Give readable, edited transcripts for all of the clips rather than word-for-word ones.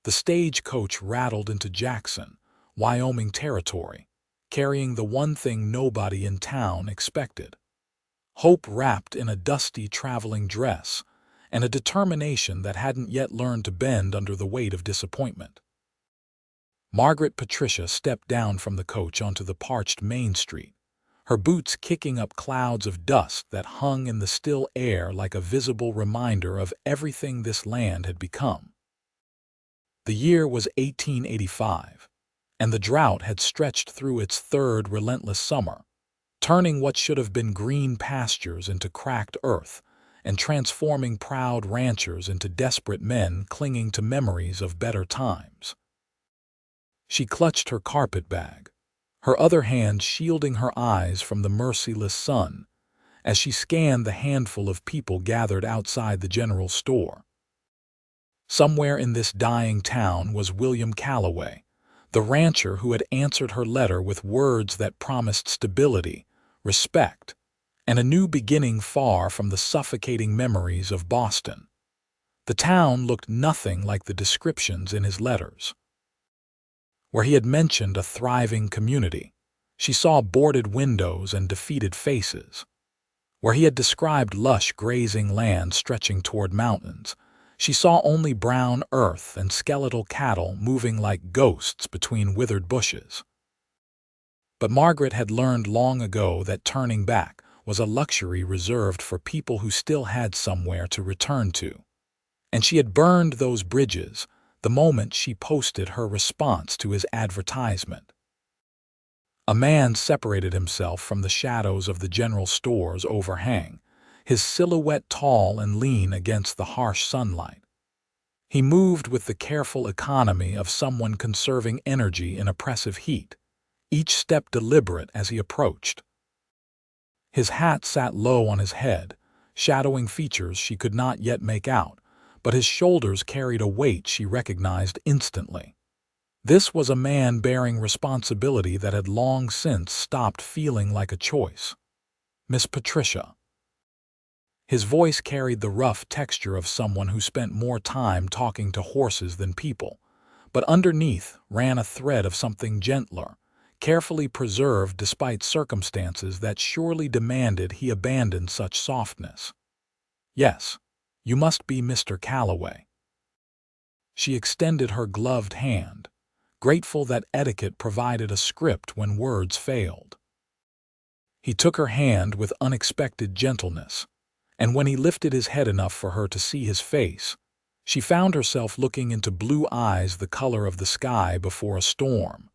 the stagecoach rattled into Jackson, Wyoming Territory, carrying the one thing nobody in town expected. Hope wrapped in a dusty traveling dress, and a determination that hadn't yet learned to bend under the weight of disappointment. Margaret Patricia stepped down from the coach onto the parched Main Street, her boots kicking up clouds of dust that hung in the still air like a visible reminder of everything this land had become. The year was 1885, and the drought had stretched through its third relentless summer, turning what should have been green pastures into cracked earth and transforming proud ranchers into desperate men clinging to memories of better times. She clutched her carpetbag, her other hand shielding her eyes from the merciless sun, as she scanned the handful of people gathered outside the general store. Somewhere in this dying town was William Calloway, the rancher who had answered her letter with words that promised stability, respect, and a new beginning far from the suffocating memories of Boston. The town looked nothing like the descriptions in his letters. Where he had mentioned a thriving community, she saw boarded windows and defeated faces. Where he had described lush grazing land stretching toward mountains, she saw only brown earth and skeletal cattle moving like ghosts between withered bushes. But Margaret had learned long ago that turning back was a luxury reserved for people who still had somewhere to return to. And she had burned those bridges the moment she posted her response to his advertisement. A man separated himself from the shadows of the general store's overhang, his silhouette tall and lean against the harsh sunlight. He moved with the careful economy of someone conserving energy in oppressive heat, each step deliberate as he approached. His hat sat low on his head, shadowing features she could not yet make out, but his shoulders carried a weight she recognized instantly. This was a man bearing responsibility that had long since stopped feeling like a choice. Miss Patricia. His voice carried the rough texture of someone who spent more time talking to horses than people, but underneath ran a thread of something gentler, carefully preserved despite circumstances that surely demanded he abandon such softness. Yes, you must be Mr. Calloway. She extended her gloved hand, grateful that etiquette provided a script when words failed. He took her hand with unexpected gentleness, and when he lifted his head enough for her to see his face, she found herself looking into blue eyes the color of the sky before a storm,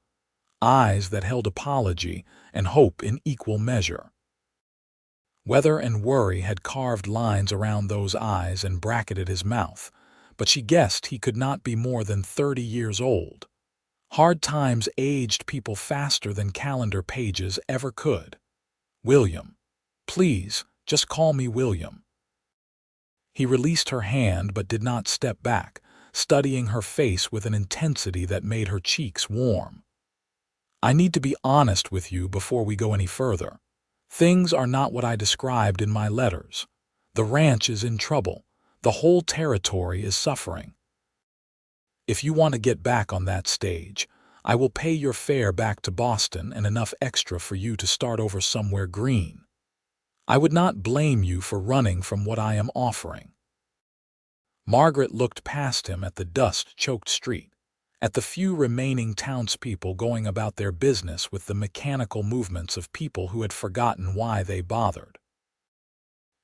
eyes that held apology and hope in equal measure. Weather and worry had carved lines around those eyes and bracketed his mouth, but she guessed he could not be more than 30 years old. Hard times aged people faster than calendar pages ever could. William. Please, just call me William. He released her hand but did not step back, studying her face with an intensity that made her cheeks warm. I need to be honest with you before we go any further. Things are not what I described in my letters. The ranch is in trouble. The whole territory is suffering. If you want to get back on that stage, I will pay your fare back to Boston and enough extra for you to start over somewhere green. I would not blame you for running from what I am offering. Margaret looked past him at the dust-choked street, at the few remaining townspeople going about their business with the mechanical movements of people who had forgotten why they bothered.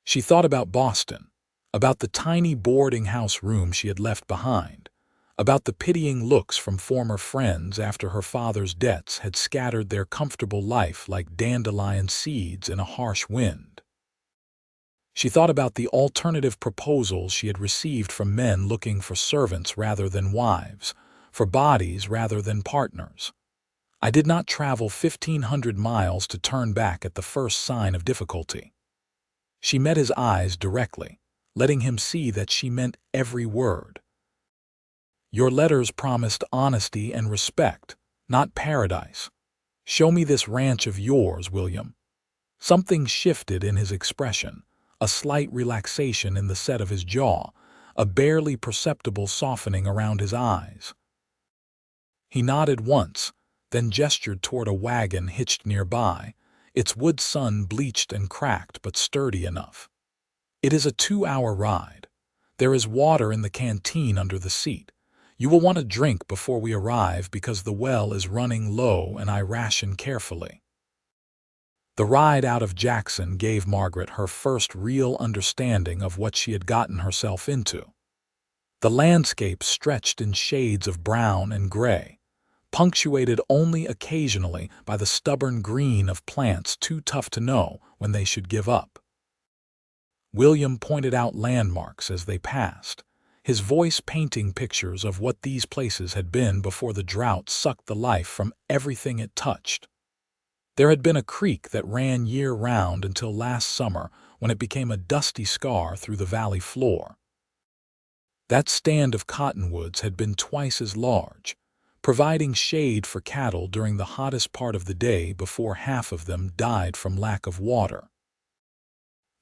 She thought about Boston, about the tiny boarding house room she had left behind, about the pitying looks from former friends after her father's debts had scattered their comfortable life like dandelion seeds in a harsh wind. She thought about the alternative proposals she had received from men looking for servants rather than wives, for bodies rather than partners. I did not travel 1,500 miles to turn back at the first sign of difficulty. She met his eyes directly, letting him see that she meant every word. Your letters promised honesty and respect, not paradise. Show me this ranch of yours, William. Something shifted in his expression, a slight relaxation in the set of his jaw, a barely perceptible softening around his eyes. He nodded once, then gestured toward a wagon hitched nearby, its wood sun-bleached and cracked but sturdy enough. "It is a 2-hour ride. There is water in the canteen under the seat. You will want a drink before we arrive because the well is running low and I ration carefully." The ride out of Jackson gave Margaret her first real understanding of what she had gotten herself into. The landscape stretched in shades of brown and gray, punctuated only occasionally by the stubborn green of plants too tough to know when they should give up. William pointed out landmarks as they passed, his voice painting pictures of what these places had been before the drought sucked the life from everything it touched. There had been a creek that ran year-round until last summer when it became a dusty scar through the valley floor. That stand of cottonwoods had been twice as large, providing shade for cattle during the hottest part of the day before half of them died from lack of water.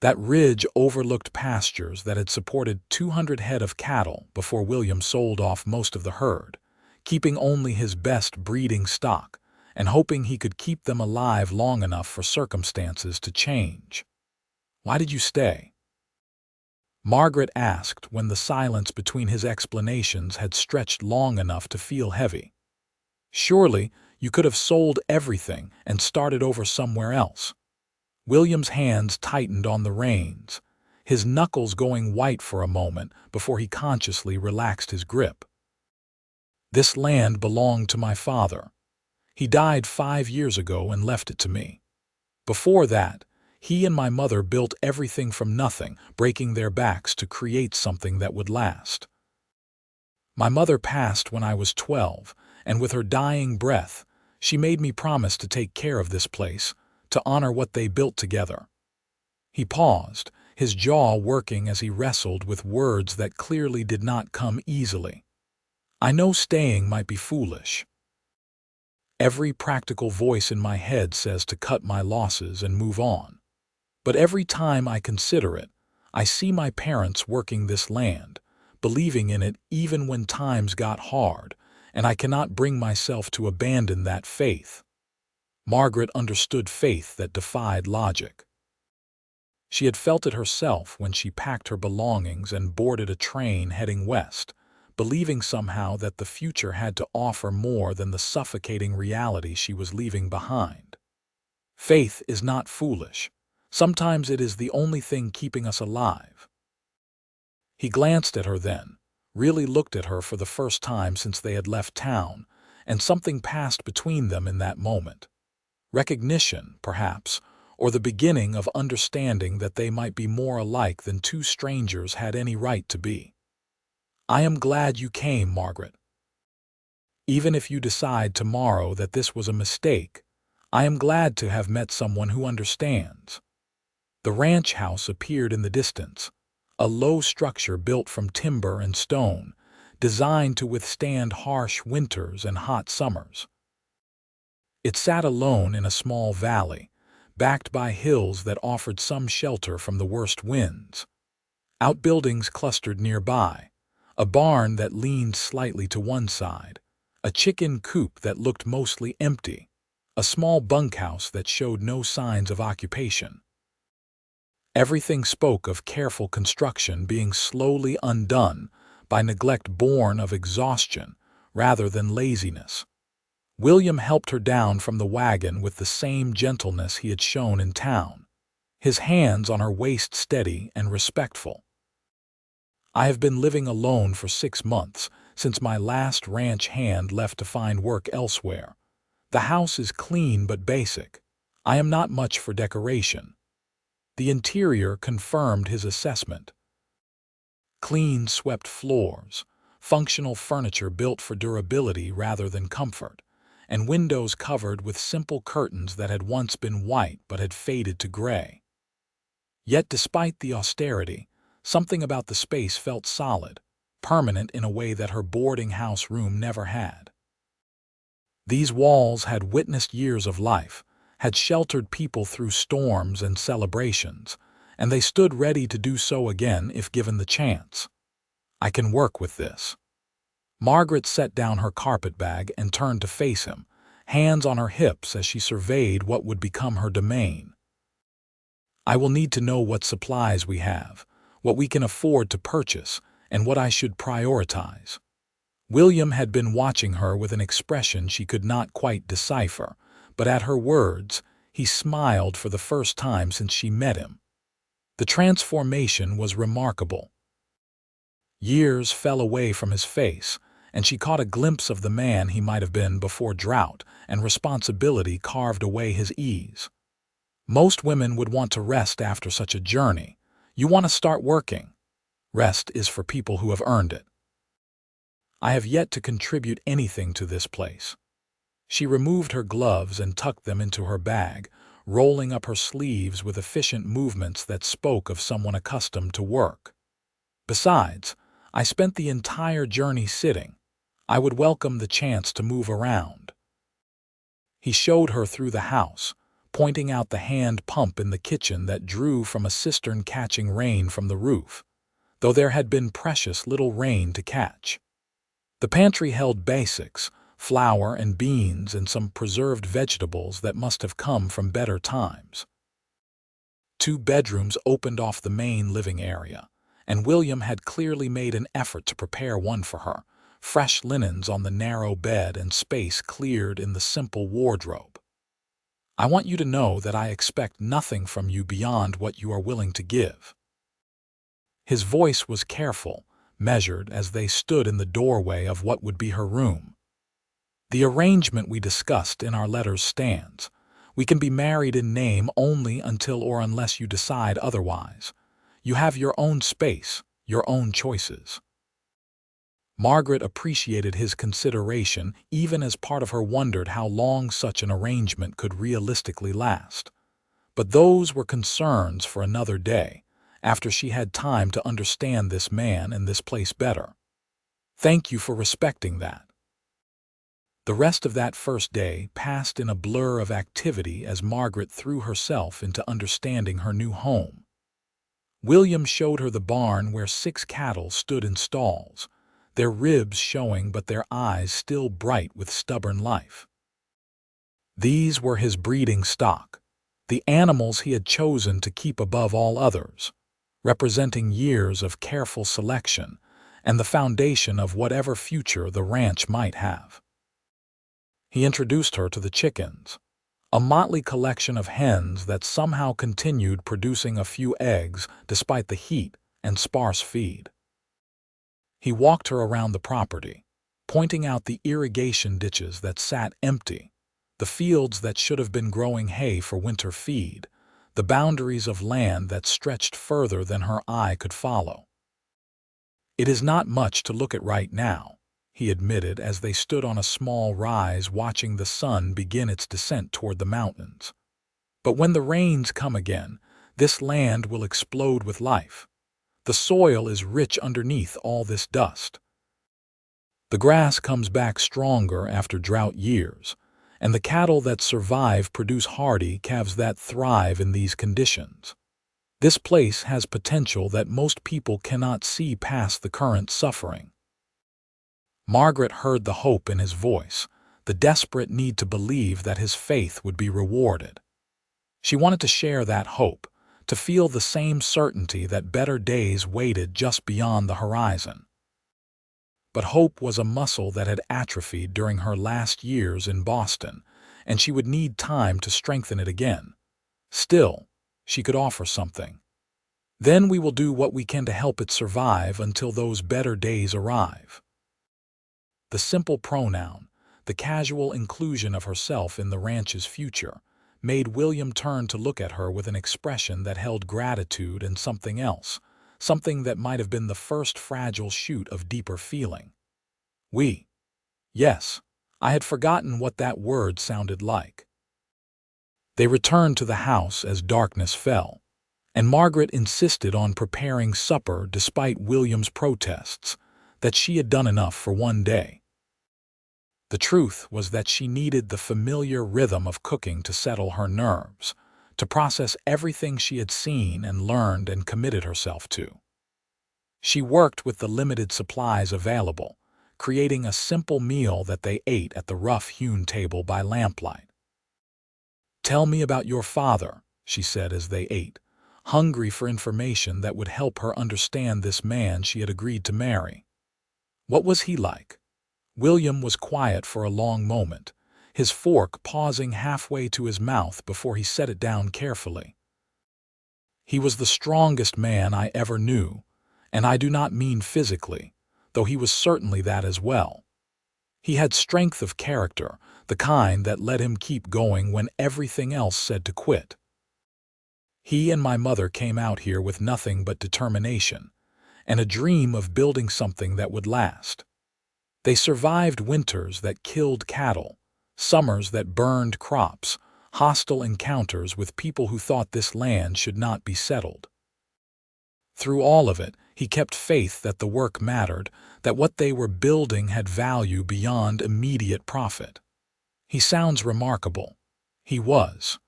That ridge overlooked pastures that had supported 200 head of cattle before William sold off most of the herd, keeping only his best breeding stock and hoping he could keep them alive long enough for circumstances to change. "Why did you stay?" Margaret asked when the silence between his explanations had stretched long enough to feel heavy. "Surely you could have sold everything and started over somewhere else." William's hands tightened on the reins, his knuckles going white for a moment before he consciously relaxed his grip. "This land belonged to my father. He died 5 years ago and left it to me. Before that, he and my mother built everything from nothing, breaking their backs to create something that would last. My mother passed when I was 12, and with her dying breath, she made me promise to take care of this place, to honor what they built together." He paused, his jaw working as he wrestled with words that clearly did not come easily. "I know staying might be foolish. Every practical voice in my head says to cut my losses and move on. But every time I consider it, I see my parents working this land, believing in it even when times got hard, and I cannot bring myself to abandon that faith." Margaret understood faith that defied logic. She had felt it herself when she packed her belongings and boarded a train heading west, believing somehow that the future had to offer more than the suffocating reality she was leaving behind. Faith is not foolish. Sometimes it is the only thing keeping us alive. He glanced at her then, really looked at her for the first time since they had left town, and something passed between them in that moment. Recognition, perhaps, or the beginning of understanding that they might be more alike than two strangers had any right to be. "I am glad you came, Margaret. Even if you decide tomorrow that this was a mistake, I am glad to have met someone who understands." The ranch house appeared in the distance, a low structure built from timber and stone, designed to withstand harsh winters and hot summers. It sat alone in a small valley, backed by hills that offered some shelter from the worst winds. Outbuildings clustered nearby, a barn that leaned slightly to one side, a chicken coop that looked mostly empty, a small bunkhouse that showed no signs of occupation. Everything spoke of careful construction being slowly undone by neglect born of exhaustion rather than laziness. William helped her down from the wagon with the same gentleness he had shown in town, his hands on her waist steady and respectful. "I have been living alone for 6 months, since my last ranch hand left to find work elsewhere. The house is clean but basic. I am not much for decoration." The interior confirmed his assessment. Clean, swept floors, functional furniture built for durability rather than comfort, and windows covered with simple curtains that had once been white but had faded to gray. Yet despite the austerity, something about the space felt solid, permanent in a way that her boarding house room never had. These walls had witnessed years of life, had sheltered people through storms and celebrations, and they stood ready to do so again if given the chance. I can work with this. Margaret set down her carpetbag and turned to face him, hands on her hips as she surveyed what would become her domain. I will need to know what supplies we have, what we can afford to purchase, and what I should prioritize. William had been watching her with an expression she could not quite decipher, but at her words, he smiled for the first time since she met him. The transformation was remarkable. Years fell away from his face, and she caught a glimpse of the man he might have been before drought and responsibility carved away his ease. Most women would want to rest after such a journey. You want to start working. Rest is for people who have earned it. I have yet to contribute anything to this place. She removed her gloves and tucked them into her bag, rolling up her sleeves with efficient movements that spoke of someone accustomed to work. Besides, I spent the entire journey sitting. I would welcome the chance to move around. He showed her through the house, pointing out the hand pump in the kitchen that drew from a cistern catching rain from the roof, though there had been precious little rain to catch. The pantry held basics, flour and beans and some preserved vegetables that must have come from better times. 2 bedrooms opened off the main living area, and William had clearly made an effort to prepare one for her, fresh linens on the narrow bed and space cleared in the simple wardrobe. I want you to know that I expect nothing from you beyond what you are willing to give. His voice was careful, measured as they stood in the doorway of what would be her room. The arrangement we discussed in our letters stands. We can be married in name only until or unless you decide otherwise. You have your own space, your own choices. Margaret appreciated his consideration even as part of her wondered how long such an arrangement could realistically last. But those were concerns for another day, after she had time to understand this man and this place better. Thank you for respecting that. The rest of that first day passed in a blur of activity as Margaret threw herself into understanding her new home. William showed her the barn where 6 cattle stood in stalls, their ribs showing but their eyes still bright with stubborn life. These were his breeding stock, the animals he had chosen to keep above all others, representing years of careful selection and the foundation of whatever future the ranch might have. He introduced her to the chickens, a motley collection of hens that somehow continued producing a few eggs despite the heat and sparse feed. He walked her around the property, pointing out the irrigation ditches that sat empty, the fields that should have been growing hay for winter feed, the boundaries of land that stretched further than her eye could follow. It is not much to look at right now, he admitted as they stood on a small rise watching the sun begin its descent toward the mountains. But when the rains come again, this land will explode with life. The soil is rich underneath all this dust. The grass comes back stronger after drought years, and the cattle that survive produce hardy calves that thrive in these conditions. This place has potential that most people cannot see past the current suffering. Margaret heard the hope in his voice, the desperate need to believe that his faith would be rewarded. She wanted to share that hope, to feel the same certainty that better days waited just beyond the horizon. But hope was a muscle that had atrophied during her last years in Boston, and she would need time to strengthen it again. Still, she could offer something. Then we will do what we can to help it survive until those better days arrive. The simple pronoun, the casual inclusion of herself in the ranch's future, made William turn to look at her with an expression that held gratitude and something else, something that might have been the first fragile shoot of deeper feeling. We. Yes, I had forgotten what that word sounded like. They returned to the house as darkness fell, and Margaret insisted on preparing supper despite William's protests, that she had done enough for one day. The truth was that she needed the familiar rhythm of cooking to settle her nerves, to process everything she had seen and learned and committed herself to. She worked with the limited supplies available, creating a simple meal that they ate at the rough-hewn table by lamplight. "Tell me about your father," she said as they ate, hungry for information that would help her understand this man she had agreed to marry. "What was he like?" William was quiet for a long moment, his fork pausing halfway to his mouth before he set it down carefully. "He was the strongest man I ever knew, and I do not mean physically, though he was certainly that as well. He had strength of character, the kind that let him keep going when everything else said to quit. He and my mother came out here with nothing but determination, and a dream of building something that would last. They survived winters that killed cattle, summers that burned crops, hostile encounters with people who thought this land should not be settled. Through all of it, he kept faith that the work mattered, that what they were building had value beyond immediate profit. He sounds remarkable. He was.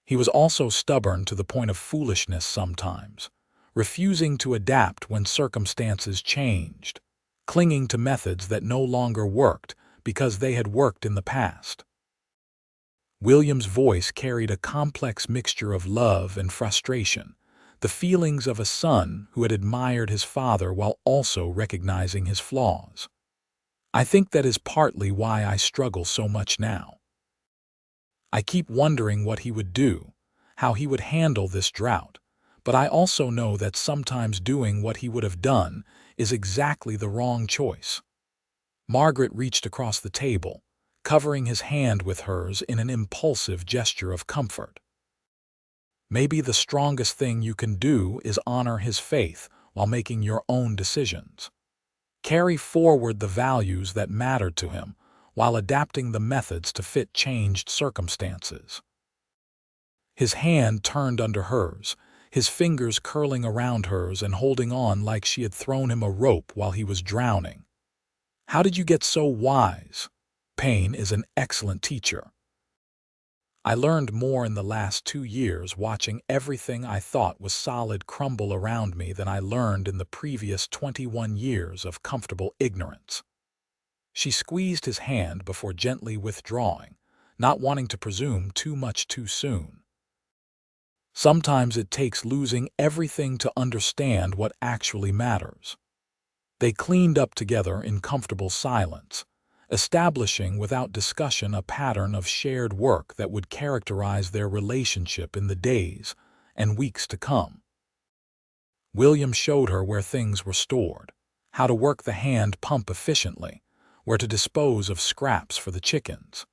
He was also stubborn to the point of foolishness sometimes, refusing to adapt when circumstances changed, clinging to methods that no longer worked because they had worked in the past. William's voice carried a complex mixture of love and frustration, the feelings of a son who had admired his father while also recognizing his flaws. "I think that is partly why I struggle so much now. I keep wondering what he would do, how he would handle this drought, but I also know that sometimes doing what he would have done is exactly the wrong choice." Margaret reached across the table, covering his hand with hers in an impulsive gesture of comfort. "Maybe the strongest thing you can do is honor his faith while making your own decisions. Carry forward the values that mattered to him while adapting the methods to fit changed circumstances." His hand turned under hers, his fingers curling around hers and holding on like she had thrown him a rope while he was drowning. "How did you get so wise? Pain is an excellent teacher. I learned more in the last 2 years watching everything I thought was solid crumble around me than I learned in the previous 21 years of comfortable ignorance." She squeezed his hand before gently withdrawing, not wanting to presume too much too soon. "Sometimes it takes losing everything to understand what actually matters." They cleaned up together in comfortable silence, establishing without discussion a pattern of shared work that would characterize their relationship in the days and weeks to come. William showed her where things were stored, how to work the hand pump efficiently, where to dispose of scraps for the chickens.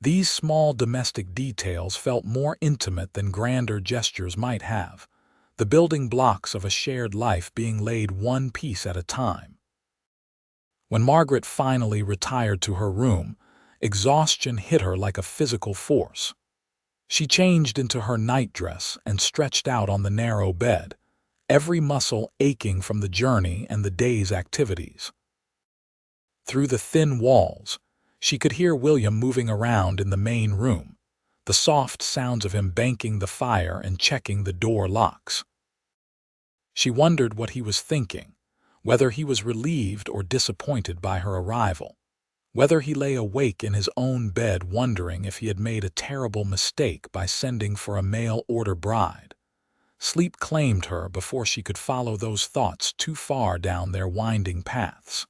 These small domestic details felt more intimate than grander gestures might have, the building blocks of a shared life being laid one piece at a time. When Margaret finally retired to her room, exhaustion hit her like a physical force. She changed into her nightdress and stretched out on the narrow bed, every muscle aching from the journey and the day's activities. Through the thin walls, she could hear William moving around in the main room, the soft sounds of him banking the fire and checking the door locks. She wondered what he was thinking, whether he was relieved or disappointed by her arrival, whether he lay awake in his own bed wondering if he had made a terrible mistake by sending for a mail-order bride. Sleep claimed her before she could follow those thoughts too far down their winding paths.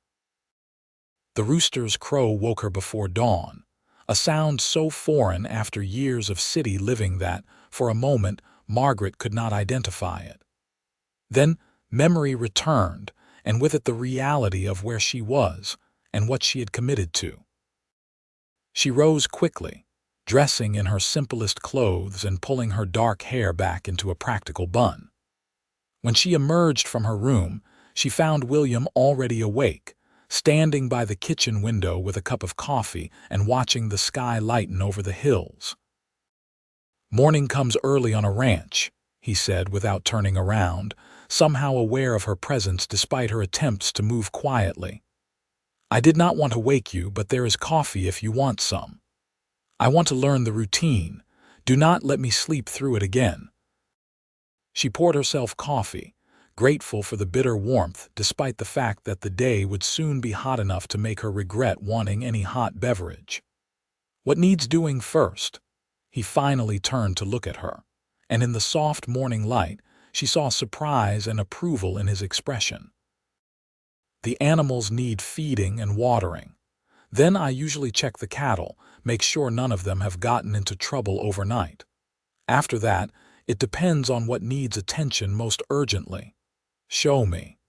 The rooster's crow woke her before dawn, a sound so foreign after years of city living that, for a moment, Margaret could not identify it. Then memory returned, and with it the reality of where she was and what she had committed to. She rose quickly, dressing in her simplest clothes and pulling her dark hair back into a practical bun. When she emerged from her room, she found William already awake, standing by the kitchen window with a cup of coffee and watching the sky lighten over the hills. "Morning comes early on a ranch," he said without turning around, somehow aware of her presence despite her attempts to move quietly. "I did not want to wake you, but there is coffee if you want some. I want to learn the routine. Do not let me sleep through it again." She poured herself coffee, grateful for the bitter warmth despite the fact that the day would soon be hot enough to make her regret wanting any hot beverage. "What needs doing first?" He finally turned to look at her, and in the soft morning light, she saw surprise and approval in his expression. "The animals need feeding and watering. Then I usually check the cattle, make sure none of them have gotten into trouble overnight. After that, it depends on what needs attention most urgently. Show me."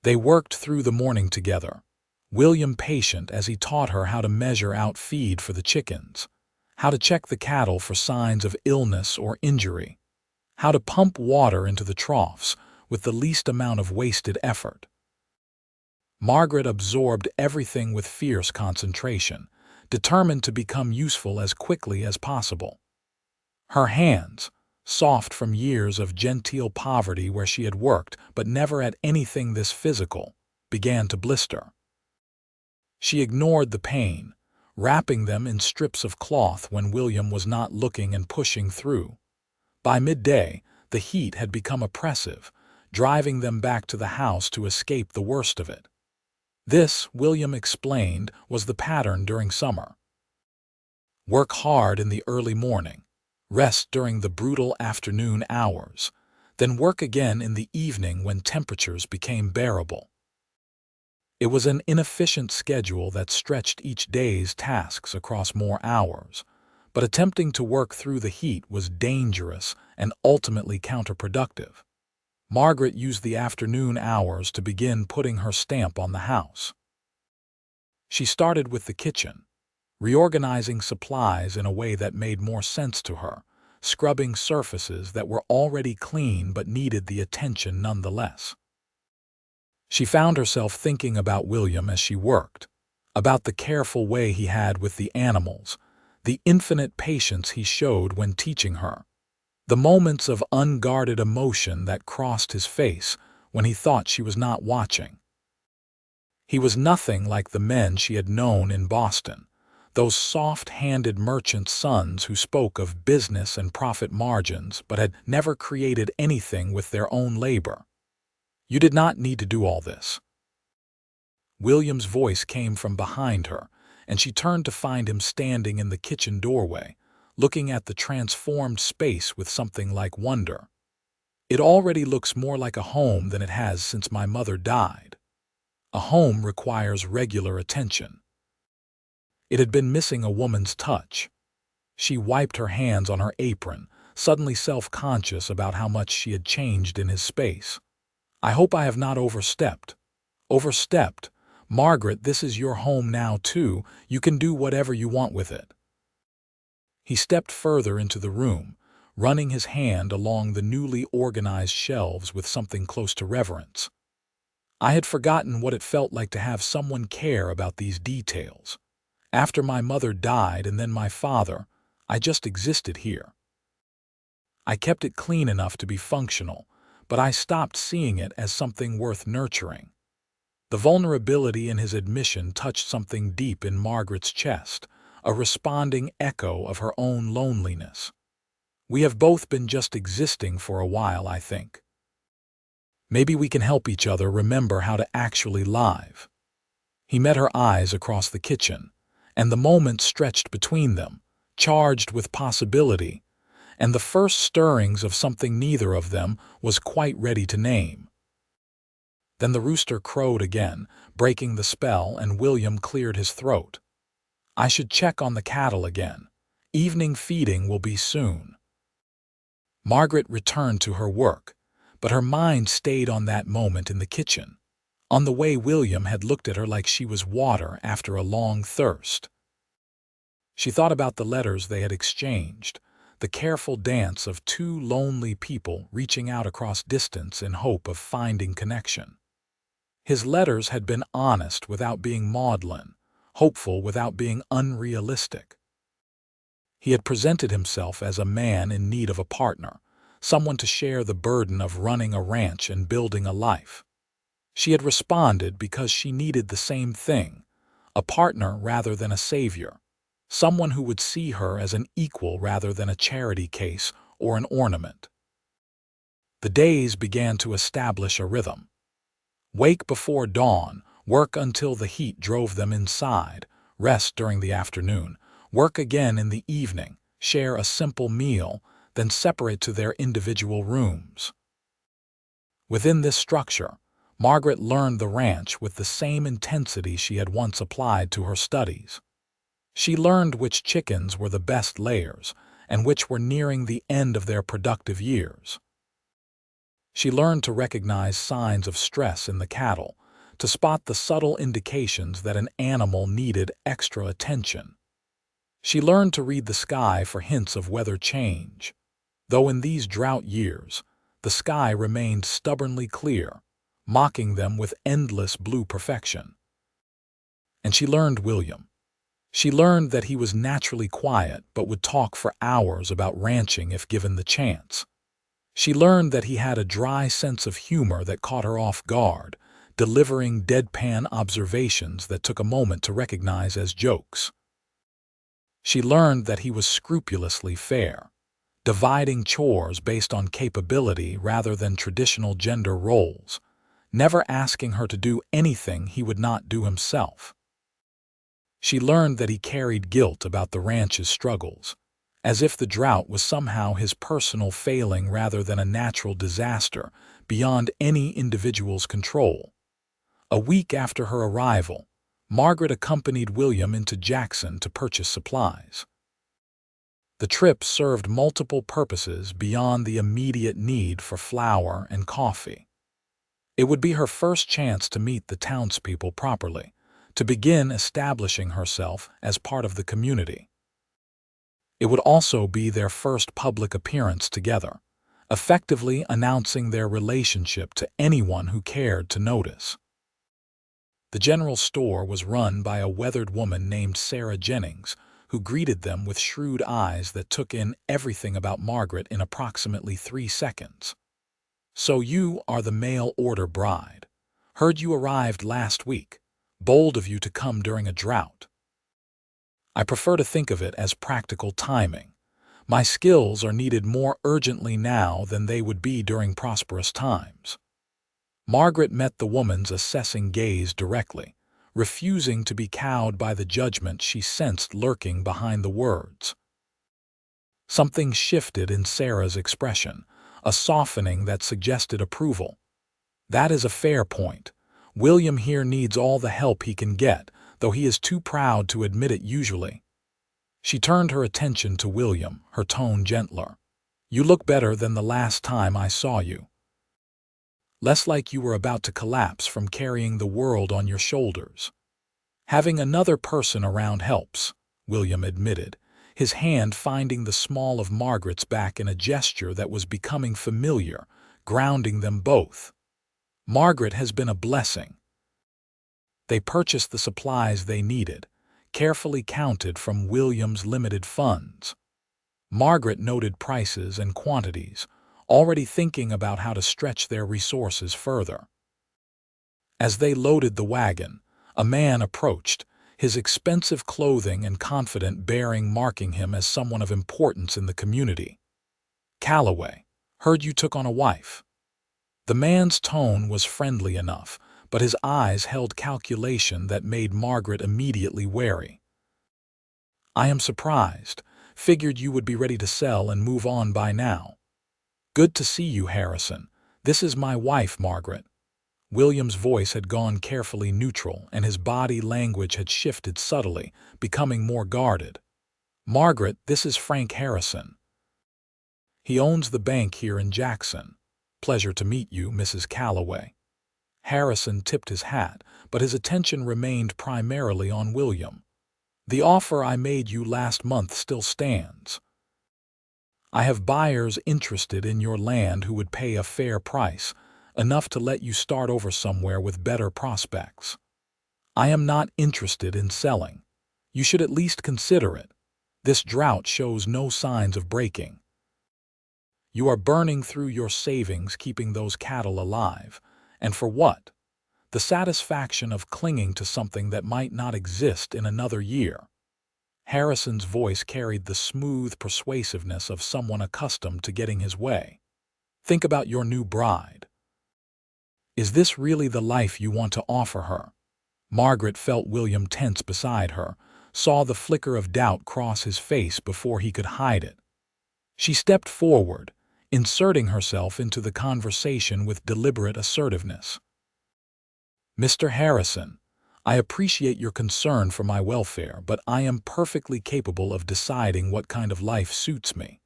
They worked through the morning together, William patient as he taught her how to measure out feed for the chickens, how to check the cattle for signs of illness or injury, how to pump water into the troughs with the least amount of wasted effort. Margaret absorbed everything with fierce concentration, determined to become useful as quickly as possible. Her hands, soft from years of genteel poverty where she had worked but never at anything this physical, began to blister. She ignored the pain, wrapping them in strips of cloth when William was not looking and pushing through. By midday, the heat had become oppressive, driving them back to the house to escape the worst of it. This, William explained, was the pattern during summer. Work hard in the early morning, rest during the brutal afternoon hours, then work again in the evening when temperatures became bearable. It was an inefficient schedule that stretched each day's tasks across more hours, but attempting to work through the heat was dangerous and ultimately counterproductive. Margaret used the afternoon hours to begin putting her stamp on the house. She started with the kitchen, reorganizing supplies in a way that made more sense to her, scrubbing surfaces that were already clean but needed the attention nonetheless. She found herself thinking about William as she worked, about the careful way he had with the animals, the infinite patience he showed when teaching her, the moments of unguarded emotion that crossed his face when he thought she was not watching. He was nothing like the men she had known in Boston, those soft-handed merchant sons who spoke of business and profit margins but had never created anything with their own labor. "You did not need to do all this." William's voice came from behind her, and she turned to find him standing in the kitchen doorway, looking at the transformed space with something like wonder. "It already looks more like a home than it has since my mother died. A home requires regular attention." It had been missing a woman's touch. She wiped her hands on her apron, suddenly self-conscious about how much she had changed in his space. "I hope I have not overstepped." "Overstepped? Margaret, this is your home now, too. You can do whatever you want with it." He stepped further into the room, running his hand along the newly organized shelves with something close to reverence. "I had forgotten what it felt like to have someone care about these details. After my mother died and then my father, I just existed here. I kept it clean enough to be functional, but I stopped seeing it as something worth nurturing." The vulnerability in his admission touched something deep in Margaret's chest, a responding echo of her own loneliness. "We have both been just existing for a while, I think. Maybe we can help each other remember how to actually live." He met her eyes across the kitchen, and the moment stretched between them, charged with possibility, and the first stirrings of something neither of them was quite ready to name. Then the rooster crowed again, breaking the spell, and William cleared his throat. "I should check on the cattle again. Evening feeding will be soon." Margaret returned to her work, but her mind stayed on that moment in the kitchen, on the way William had looked at her like she was water after a long thirst. She thought about the letters they had exchanged, the careful dance of two lonely people reaching out across distance in hope of finding connection. His letters had been honest without being maudlin, hopeful without being unrealistic. He had presented himself as a man in need of a partner, someone to share the burden of running a ranch and building a life. She had responded because she needed the same thing, a partner rather than a savior, someone who would see her as an equal rather than a charity case or an ornament. The days began to establish a rhythm. Wake before dawn, work until the heat drove them inside, rest during the afternoon, work again in the evening, share a simple meal, then separate to their individual rooms. Within this structure, Margaret learned the ranch with the same intensity she had once applied to her studies. She learned which chickens were the best layers and which were nearing the end of their productive years. She learned to recognize signs of stress in the cattle, to spot the subtle indications that an animal needed extra attention. She learned to read the sky for hints of weather change, though in these drought years, the sky remained stubbornly clear, mocking them with endless blue perfection. And she learned William. She learned that he was naturally quiet but would talk for hours about ranching if given the chance. She learned that he had a dry sense of humor that caught her off guard, delivering deadpan observations that took a moment to recognize as jokes. She learned that he was scrupulously fair, dividing chores based on capability rather than traditional gender roles, never asking her to do anything he would not do himself. She learned that he carried guilt about the ranch's struggles, as if the drought was somehow his personal failing rather than a natural disaster beyond any individual's control. A week after her arrival, Margaret accompanied William into Jackson to purchase supplies. The trip served multiple purposes beyond the immediate need for flour and coffee. It would be her first chance to meet the townspeople properly, to begin establishing herself as part of the community. It would also be their first public appearance together, effectively announcing their relationship to anyone who cared to notice. The general store was run by a weathered woman named Sarah Jennings, who greeted them with shrewd eyes that took in everything about Margaret in approximately 3 seconds. "So you are the mail-order bride. Heard you arrived last week. Bold of you to come during a drought. I prefer to think of it as practical timing. My skills are needed more urgently now than they would be during prosperous times." Margaret met the woman's assessing gaze directly, refusing to be cowed by the judgment she sensed lurking behind the words. Something shifted in Sarah's expression, a softening that suggested approval. "That is a fair point. William here needs all the help he can get, though he is too proud to admit it usually." She turned her attention to William, her tone gentler. "You look better than the last time I saw you. Less like you were about to collapse from carrying the world on your shoulders." "Having another person around helps," William admitted, his hand finding the small of Margaret's back in a gesture that was becoming familiar, grounding them both. "Margaret has been a blessing." They purchased the supplies they needed, carefully counted from William's limited funds. Margaret noted prices and quantities, already thinking about how to stretch their resources further. As they loaded the wagon, a man approached, his expensive clothing and confident bearing marking him as someone of importance in the community. "Calloway, heard you took on a wife." The man's tone was friendly enough, but his eyes held calculation that made Margaret immediately wary. "I am surprised. Figured you would be ready to sell and move on by now." "Good to see you, Harrison. This is my wife, Margaret." William's voice had gone carefully neutral, and his body language had shifted subtly, becoming more guarded. "Margaret, this is Frank Harrison. He owns the bank here in Jackson. Pleasure to meet you, Mrs. Calloway." Harrison tipped his hat, but his attention remained primarily on William. "The offer I made you last month still stands. I have buyers interested in your land who would pay a fair price, enough to let you start over somewhere with better prospects. I am not interested in selling. You should at least consider it. This drought shows no signs of breaking. You are burning through your savings keeping those cattle alive. And for what? The satisfaction of clinging to something that might not exist in another year." Harrison's voice carried the smooth persuasiveness of someone accustomed to getting his way. Think about your new bride. Is this really the life you want to offer her? Margaret felt William tense beside her, saw the flicker of doubt cross his face before he could hide it. She stepped forward, inserting herself into the conversation with deliberate assertiveness. Mr. Harrison, I appreciate your concern for my welfare, but I am perfectly capable of deciding what kind of life suits me.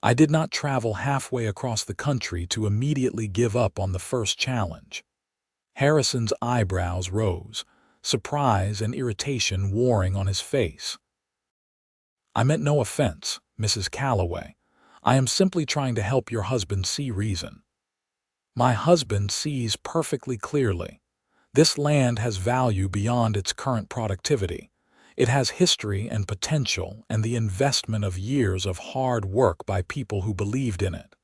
I did not travel halfway across the country to immediately give up on the first challenge. Harrison's eyebrows rose, surprise and irritation warring on his face. I meant no offense, Mrs. Calloway. I am simply trying to help your husband see reason. My husband sees perfectly clearly. This land has value beyond its current productivity. It has history and potential and the investment of years of hard work by people who believed in it.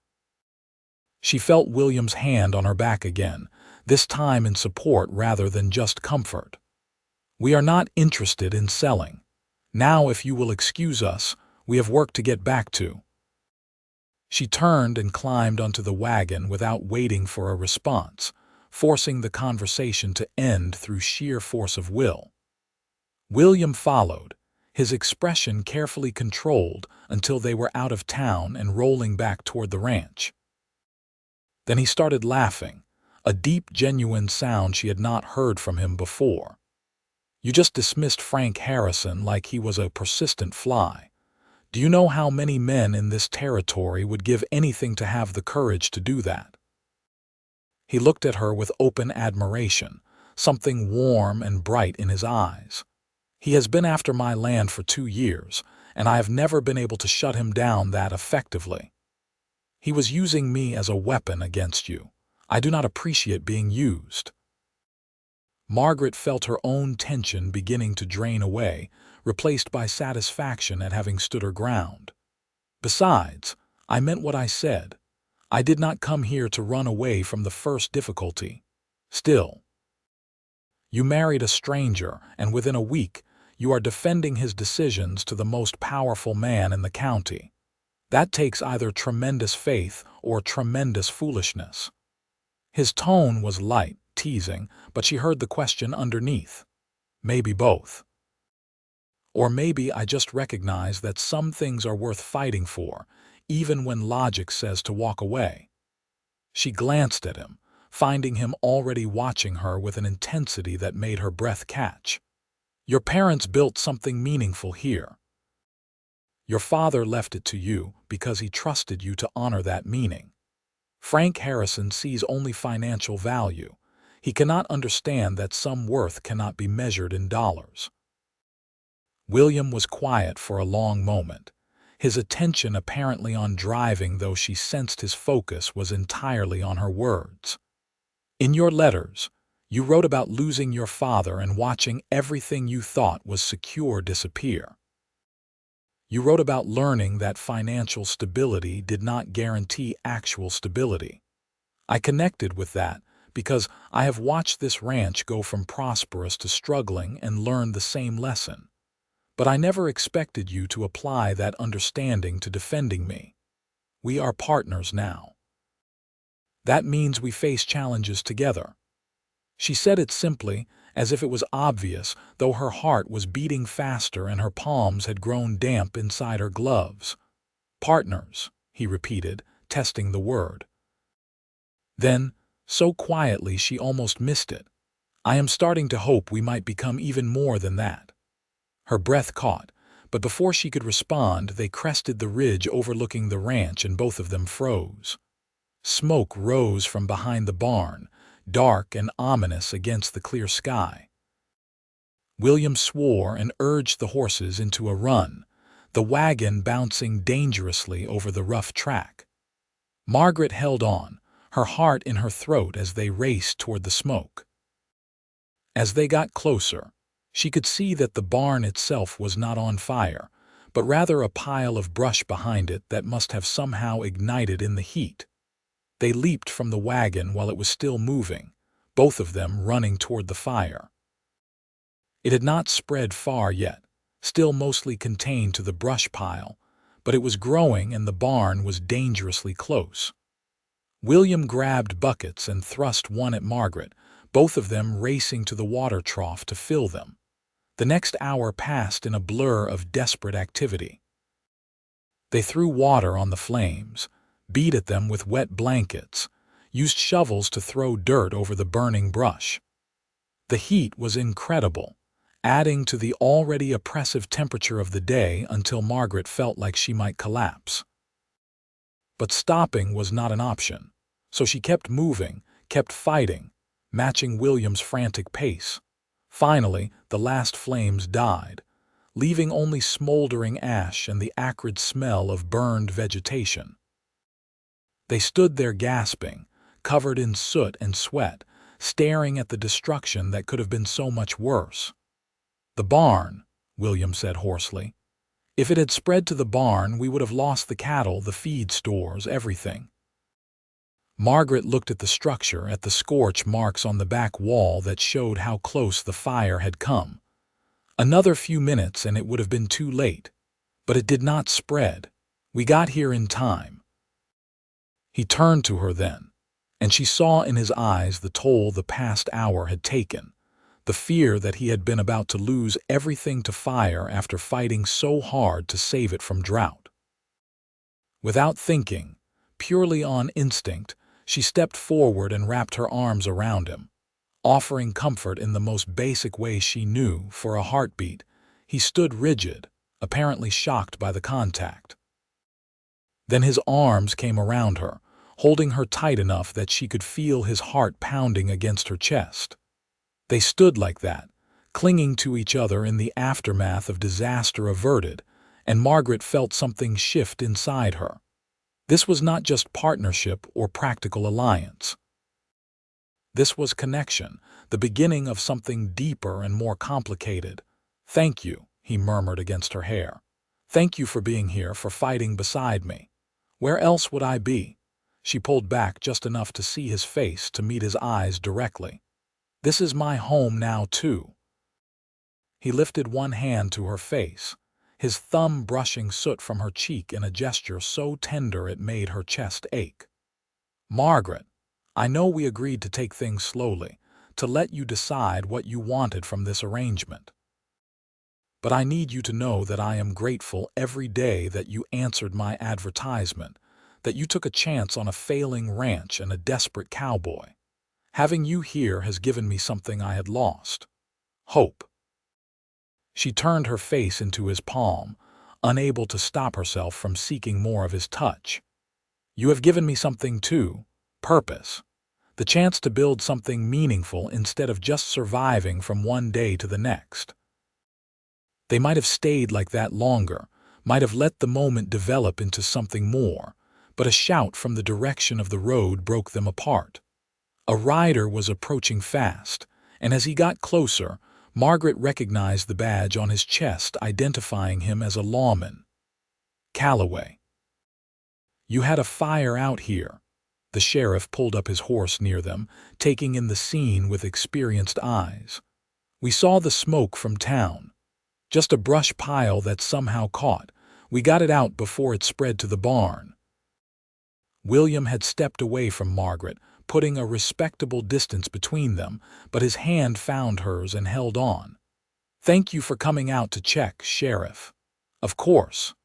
She felt William's hand on her back again, this time in support rather than just comfort. We are not interested in selling. Now, if you will excuse us, we have work to get back to. She turned and climbed onto the wagon without waiting for a response, forcing the conversation to end through sheer force of will. William followed, his expression carefully controlled until they were out of town and rolling back toward the ranch. Then he started laughing, a deep, genuine sound she had not heard from him before. You just dismissed Frank Harrison like he was a persistent fly. Do you know how many men in this territory would give anything to have the courage to do that? He looked at her with open admiration, something warm and bright in his eyes. He has been after my land for 2 years, and I have never been able to shut him down that effectively. He was using me as a weapon against you. I do not appreciate being used. Margaret felt her own tension beginning to drain away, replaced by satisfaction at having stood her ground. Besides, I meant what I said. I did not come here to run away from the first difficulty. Still, you married a stranger, and within a week, you are defending his decisions to the most powerful man in the county. That takes either tremendous faith or tremendous foolishness. His tone was light, teasing, but she heard the question underneath. Maybe both. Or maybe I just recognize that some things are worth fighting for, even when logic says to walk away. She glanced at him, finding him already watching her with an intensity that made her breath catch. Your parents built something meaningful here. Your father left it to you because he trusted you to honor that meaning. Frank Harrison sees only financial value. He cannot understand that some worth cannot be measured in dollars. William was quiet for a long moment, his attention apparently on driving, though she sensed his focus was entirely on her words. In your letters, you wrote about losing your father and watching everything you thought was secure disappear. You wrote about learning that financial stability did not guarantee actual stability. I connected with that because I have watched this ranch go from prosperous to struggling and learned the same lesson. But I never expected you to apply that understanding to defending me. We are partners now. That means we face challenges together. She said it simply, as if it was obvious, though her heart was beating faster and her palms had grown damp inside her gloves. Partners, he repeated, testing the word. Then, so quietly she almost missed it, I am starting to hope we might become even more than that. Her breath caught, but before she could respond, they crested the ridge overlooking the ranch and both of them froze. Smoke rose from behind the barn, dark and ominous against the clear sky. William swore and urged the horses into a run, the wagon bouncing dangerously over the rough track. Margaret held on, her heart in her throat as they raced toward the smoke. As they got closer, she could see that the barn itself was not on fire, but rather a pile of brush behind it that must have somehow ignited in the heat. They leaped from the wagon while it was still moving, both of them running toward the fire. It had not spread far yet, still mostly contained to the brush pile, but it was growing and the barn was dangerously close. William grabbed buckets and thrust one at Margaret, both of them racing to the water trough to fill them. The next hour passed in a blur of desperate activity. They threw water on the flames, beat at them with wet blankets, used shovels to throw dirt over the burning brush. The heat was incredible, adding to the already oppressive temperature of the day until Margaret felt like she might collapse. But stopping was not an option, so she kept moving, kept fighting, matching William's frantic pace. Finally, the last flames died, leaving only smoldering ash and the acrid smell of burned vegetation. They stood there gasping, covered in soot and sweat, staring at the destruction that could have been so much worse. "The barn," William said hoarsely. "If it had spread to the barn, we would have lost the cattle, the feed stores, everything." Margaret looked at the structure, at the scorch marks on the back wall that showed how close the fire had come. Another few minutes and it would have been too late. But it did not spread. "We got here in time." He turned to her then, and she saw in his eyes the toll the past hour had taken, the fear that he had been about to lose everything to fire after fighting so hard to save it from drought. Without thinking, purely on instinct, she stepped forward and wrapped her arms around him, offering comfort in the most basic way she knew. For a heartbeat, he stood rigid, apparently shocked by the contact. Then his arms came around her, holding her tight enough that she could feel his heart pounding against her chest. They stood like that, clinging to each other in the aftermath of disaster averted, and Margaret felt something shift inside her. This was not just partnership or practical alliance. This was connection, the beginning of something deeper and more complicated. "Thank you," he murmured against her hair. "Thank you for being here, for fighting beside me. Where else would I be?" She pulled back just enough to see his face, to meet his eyes directly. "This is my home now, too." He lifted one hand to her face, his thumb brushing soot from her cheek in a gesture so tender it made her chest ache. "Margaret, I know we agreed to take things slowly, to let you decide what you wanted from this arrangement. But I need you to know that I am grateful every day that you answered my advertisement, that you took a chance on a failing ranch and a desperate cowboy. Having you here has given me something I had lost: hope." She turned her face into his palm, unable to stop herself from seeking more of his touch. "You have given me something too: purpose. The chance to build something meaningful instead of just surviving from one day to the next." They might have stayed like that longer, might have let the moment develop into something more, but a shout from the direction of the road broke them apart. A rider was approaching fast, and as he got closer, Margaret recognized the badge on his chest, identifying him as a lawman. "Calloway. You had a fire out here." The sheriff pulled up his horse near them, taking in the scene with experienced eyes. "We saw the smoke from town. Just a brush pile that somehow caught. We got it out before it spread to the barn." William had stepped away from Margaret, putting a respectable distance between them, but his hand found hers and held on. "Thank you for coming out to check, Sheriff." "Of course."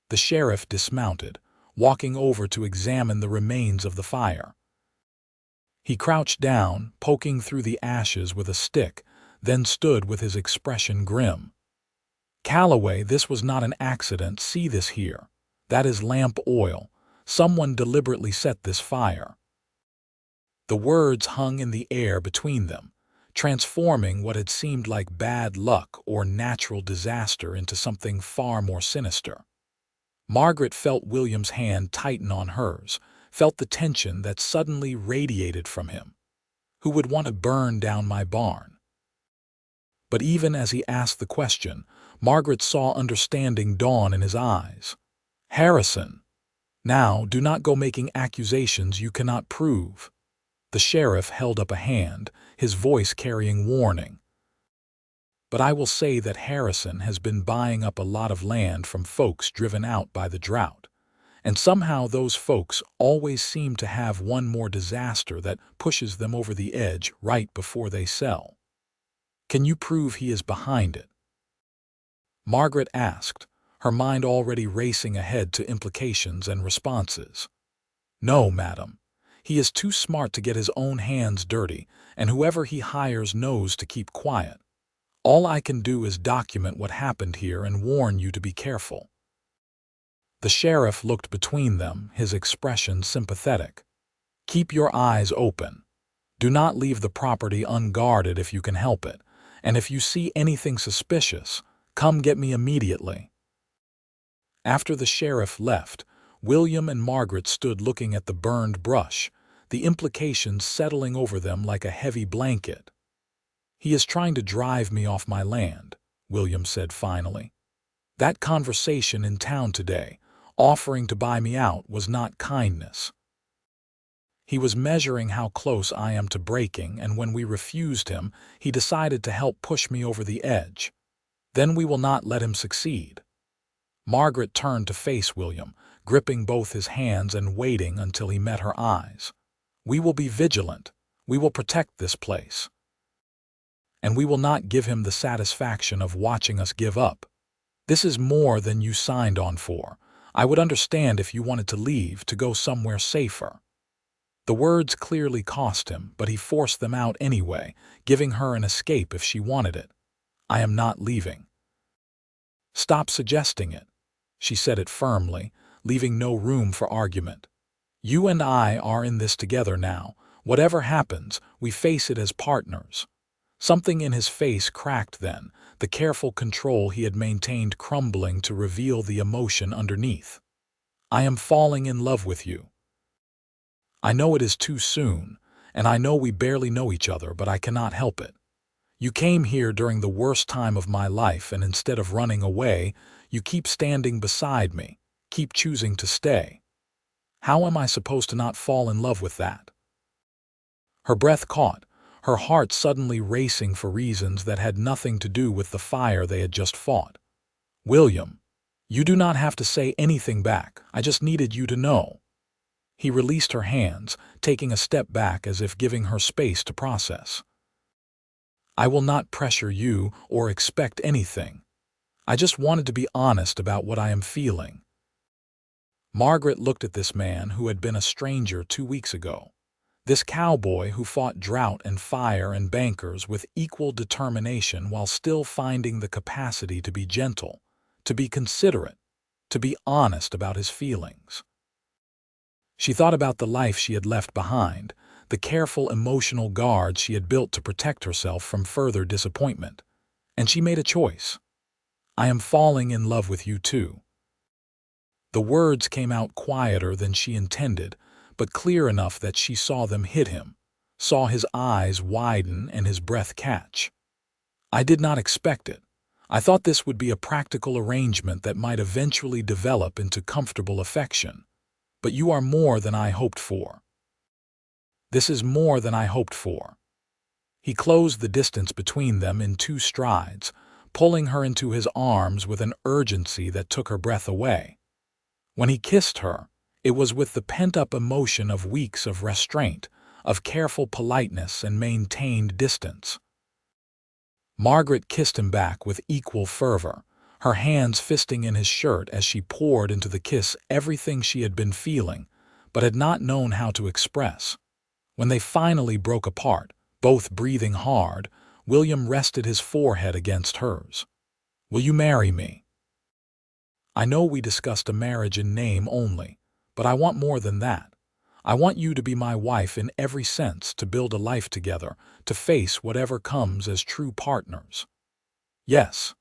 The sheriff dismounted, walking over to examine the remains of the fire. He crouched down, poking through the ashes with a stick, then stood with his expression grim. "Calloway, this was not an accident. See this here. That is lamp oil. Someone deliberately set this fire." The words hung in the air between them, transforming what had seemed like bad luck or natural disaster into something far more sinister. Margaret felt William's hand tighten on hers, felt the tension that suddenly radiated from him. "Who would want to burn down my barn?" But even as he asked the question, Margaret saw understanding dawn in his eyes. "Harrison. Now, do not go making accusations you cannot prove." The sheriff held up a hand, his voice carrying warning. "But I will say that Harrison has been buying up a lot of land from folks driven out by the drought. And somehow those folks always seem to have one more disaster that pushes them over the edge right before they sell. Can you prove he is behind it? Margaret asked, her mind already racing ahead to implications and responses. No, madam. He is too smart to get his own hands dirty, and whoever he hires knows to keep quiet. All I can do is document what happened here and warn you to be careful. The sheriff looked between them, his expression sympathetic. Keep your eyes open. Do not leave the property unguarded if you can help it, and if you see anything suspicious, come get me immediately. After the sheriff left, William and Margaret stood looking at the burned brush, the implications settling over them like a heavy blanket. He is trying to drive me off my land, William said finally. That conversation in town today, offering to buy me out, was not kindness. He was measuring how close I am to breaking, and when we refused him, he decided to help push me over the edge. Then we will not let him succeed. Margaret turned to face William, gripping both his hands and waiting until he met her eyes. We will be vigilant. We will protect this place. And we will not give him the satisfaction of watching us give up. This is more than you signed on for. I would understand if you wanted to leave, to go somewhere safer. The words clearly cost him, but he forced them out anyway, giving her an escape if she wanted it. I am not leaving. Stop suggesting it. She said it firmly, leaving no room for argument. You and I are in this together now. Whatever happens, we face it as partners. Something in his face cracked then, the careful control he had maintained crumbling to reveal the emotion underneath. I am falling in love with you. I know it is too soon, and I know we barely know each other, but I cannot help it. You came here during the worst time of my life, and instead of running away, you keep standing beside me, keep choosing to stay. How am I supposed to not fall in love with that? Her breath caught, her heart suddenly racing for reasons that had nothing to do with the fire they had just fought. William, you do not have to say anything back. I just needed you to know. He released her hands, taking a step back as if giving her space to process. I will not pressure you or expect anything. I just wanted to be honest about what I am feeling. Margaret looked at this man who had been a stranger 2 weeks ago. This cowboy who fought drought and fire and bankers with equal determination while still finding the capacity to be gentle, to be considerate, to be honest about his feelings. She thought about the life she had left behind, the careful emotional guards she had built to protect herself from further disappointment, and she made a choice. I am falling in love with you too. The words came out quieter than she intended, but clear enough that she saw them hit him, saw his eyes widen and his breath catch. I did not expect it. I thought this would be a practical arrangement that might eventually develop into comfortable affection. But you are more than I hoped for. This is more than I hoped for. He closed the distance between them in 2 strides, pulling her into his arms with an urgency that took her breath away. When he kissed her, it was with the pent-up emotion of weeks of restraint, of careful politeness and maintained distance. Margaret kissed him back with equal fervor, her hands fisting in his shirt as she poured into the kiss everything she had been feeling, but had not known how to express. When they finally broke apart, both breathing hard, William rested his forehead against hers. Will you marry me? I know we discussed a marriage in name only, but I want more than that. I want you to be my wife in every sense, to build a life together, to face whatever comes as true partners. Yes.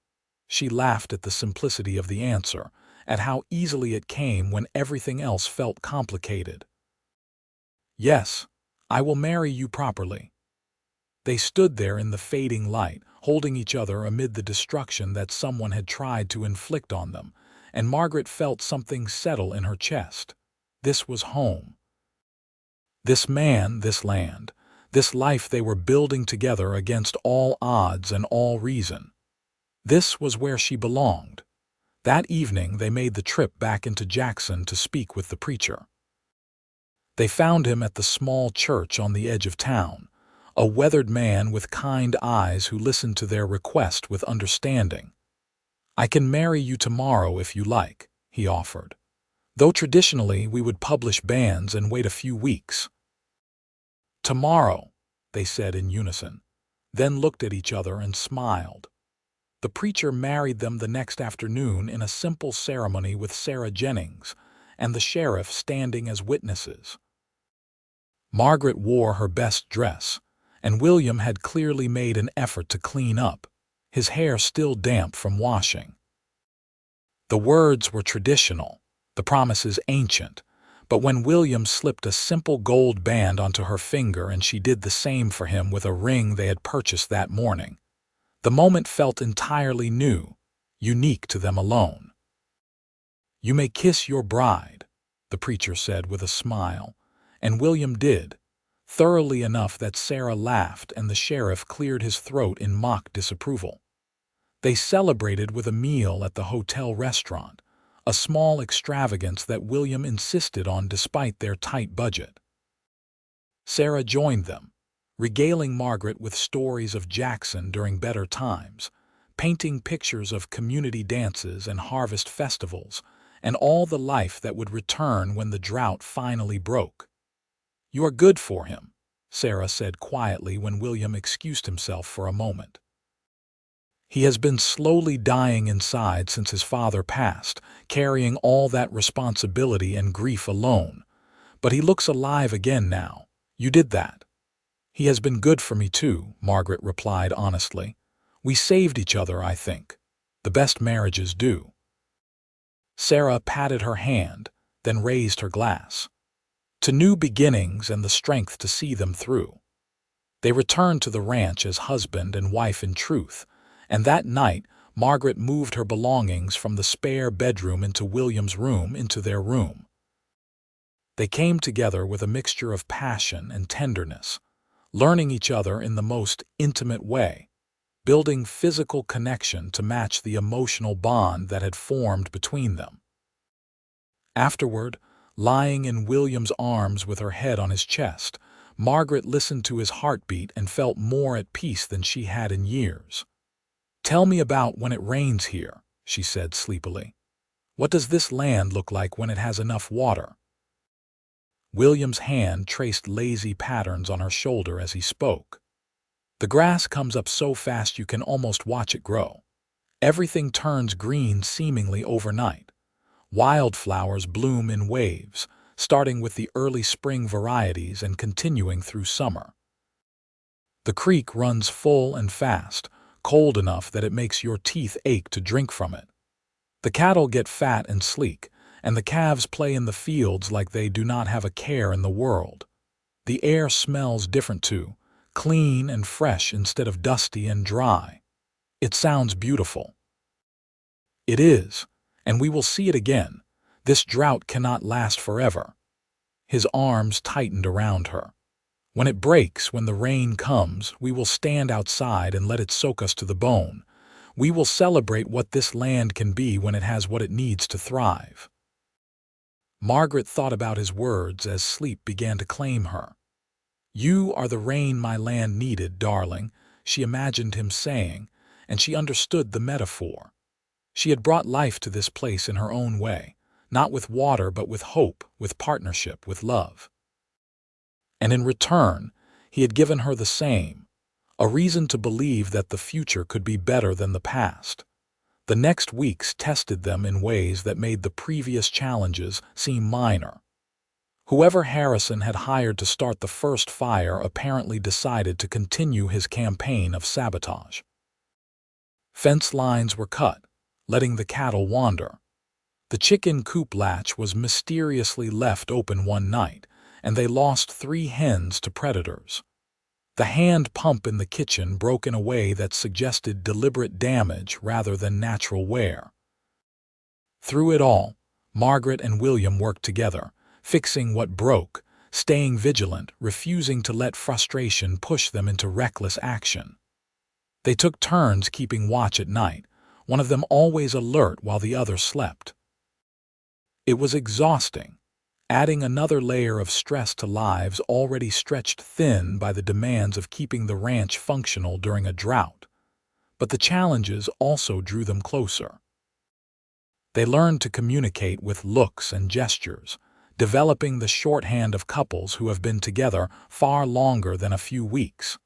She laughed at the simplicity of the answer, at how easily it came when everything else felt complicated. Yes, I will marry you properly. They stood there in the fading light, holding each other amid the destruction that someone had tried to inflict on them, and Margaret felt something settle in her chest. This was home. This man, this land, this life they were building together against all odds and all reason. This was where she belonged. That evening they made the trip back into Jackson to speak with the preacher. They found him at the small church on the edge of town, a weathered man with kind eyes who listened to their request with understanding. "I can marry you tomorrow if you like," he offered, "though traditionally we would publish banns and wait a few weeks." "Tomorrow," they said in unison, then looked at each other and smiled. The preacher married them the next afternoon in a simple ceremony with Sarah Jennings and the sheriff standing as witnesses. Margaret wore her best dress, and William had clearly made an effort to clean up, his hair still damp from washing. The words were traditional, the promises ancient, but when William slipped a simple gold band onto her finger and she did the same for him with a ring they had purchased that morning, the moment felt entirely new, unique to them alone. "You may kiss your bride," the preacher said with a smile, and William did, thoroughly enough that Sarah laughed and the sheriff cleared his throat in mock disapproval. They celebrated with a meal at the hotel restaurant, a small extravagance that William insisted on despite their tight budget. Sarah joined them, regaling Margaret with stories of Jackson during better times, painting pictures of community dances and harvest festivals, and all the life that would return when the drought finally broke. "You are good for him," Sarah said quietly when William excused himself for a moment. "He has been slowly dying inside since his father passed, carrying all that responsibility and grief alone. But he looks alive again now. You did that." "He has been good for me too," Margaret replied honestly. "We saved each other, I think. The best marriages do." Sarah patted her hand, then raised her glass. "To new beginnings and the strength to see them through." They returned to the ranch as husband and wife in truth, and that night Margaret moved her belongings from the spare bedroom into William's room into their room. They came together with a mixture of passion and tenderness, learning each other in the most intimate way, building physical connection to match the emotional bond that had formed between them. Afterward, lying in William's arms with her head on his chest, Margaret listened to his heartbeat and felt more at peace than she had in years. "Tell me about when it rains here," she said sleepily. "What does this land look like when it has enough water?" William's hand traced lazy patterns on her shoulder as he spoke. "The grass comes up so fast you can almost watch it grow. Everything turns green seemingly overnight. Wildflowers bloom in waves, starting with the early spring varieties and continuing through summer. The creek runs full and fast, cold enough that it makes your teeth ache to drink from it. The cattle get fat and sleek, and the calves play in the fields like they do not have a care in the world. The air smells different too, clean and fresh instead of dusty and dry. It sounds beautiful." "It is, and we will see it again. This drought cannot last forever." His arms tightened around her. "When it breaks, when the rain comes, we will stand outside and let it soak us to the bone. We will celebrate what this land can be when it has what it needs to thrive." Margaret thought about his words as sleep began to claim her. "You are the rain my land needed, darling," she imagined him saying, and she understood the metaphor. She had brought life to this place in her own way, not with water but with hope, with partnership, with love. And in return, he had given her the same, a reason to believe that the future could be better than the past. The next weeks tested them in ways that made the previous challenges seem minor. Whoever Harrison had hired to start the first fire apparently decided to continue his campaign of sabotage. Fence lines were cut, letting the cattle wander. The chicken coop latch was mysteriously left open one night, and they lost 3 hens to predators. The hand pump in the kitchen broke in a way that suggested deliberate damage rather than natural wear. Through it all, Margaret and William worked together, fixing what broke, staying vigilant, refusing to let frustration push them into reckless action. They took turns keeping watch at night, one of them always alert while the other slept. It was exhausting, adding another layer of stress to lives already stretched thin by the demands of keeping the ranch functional during a drought. But the challenges also drew them closer. They learned to communicate with looks and gestures, developing the shorthand of couples who have been together far longer than a few weeks.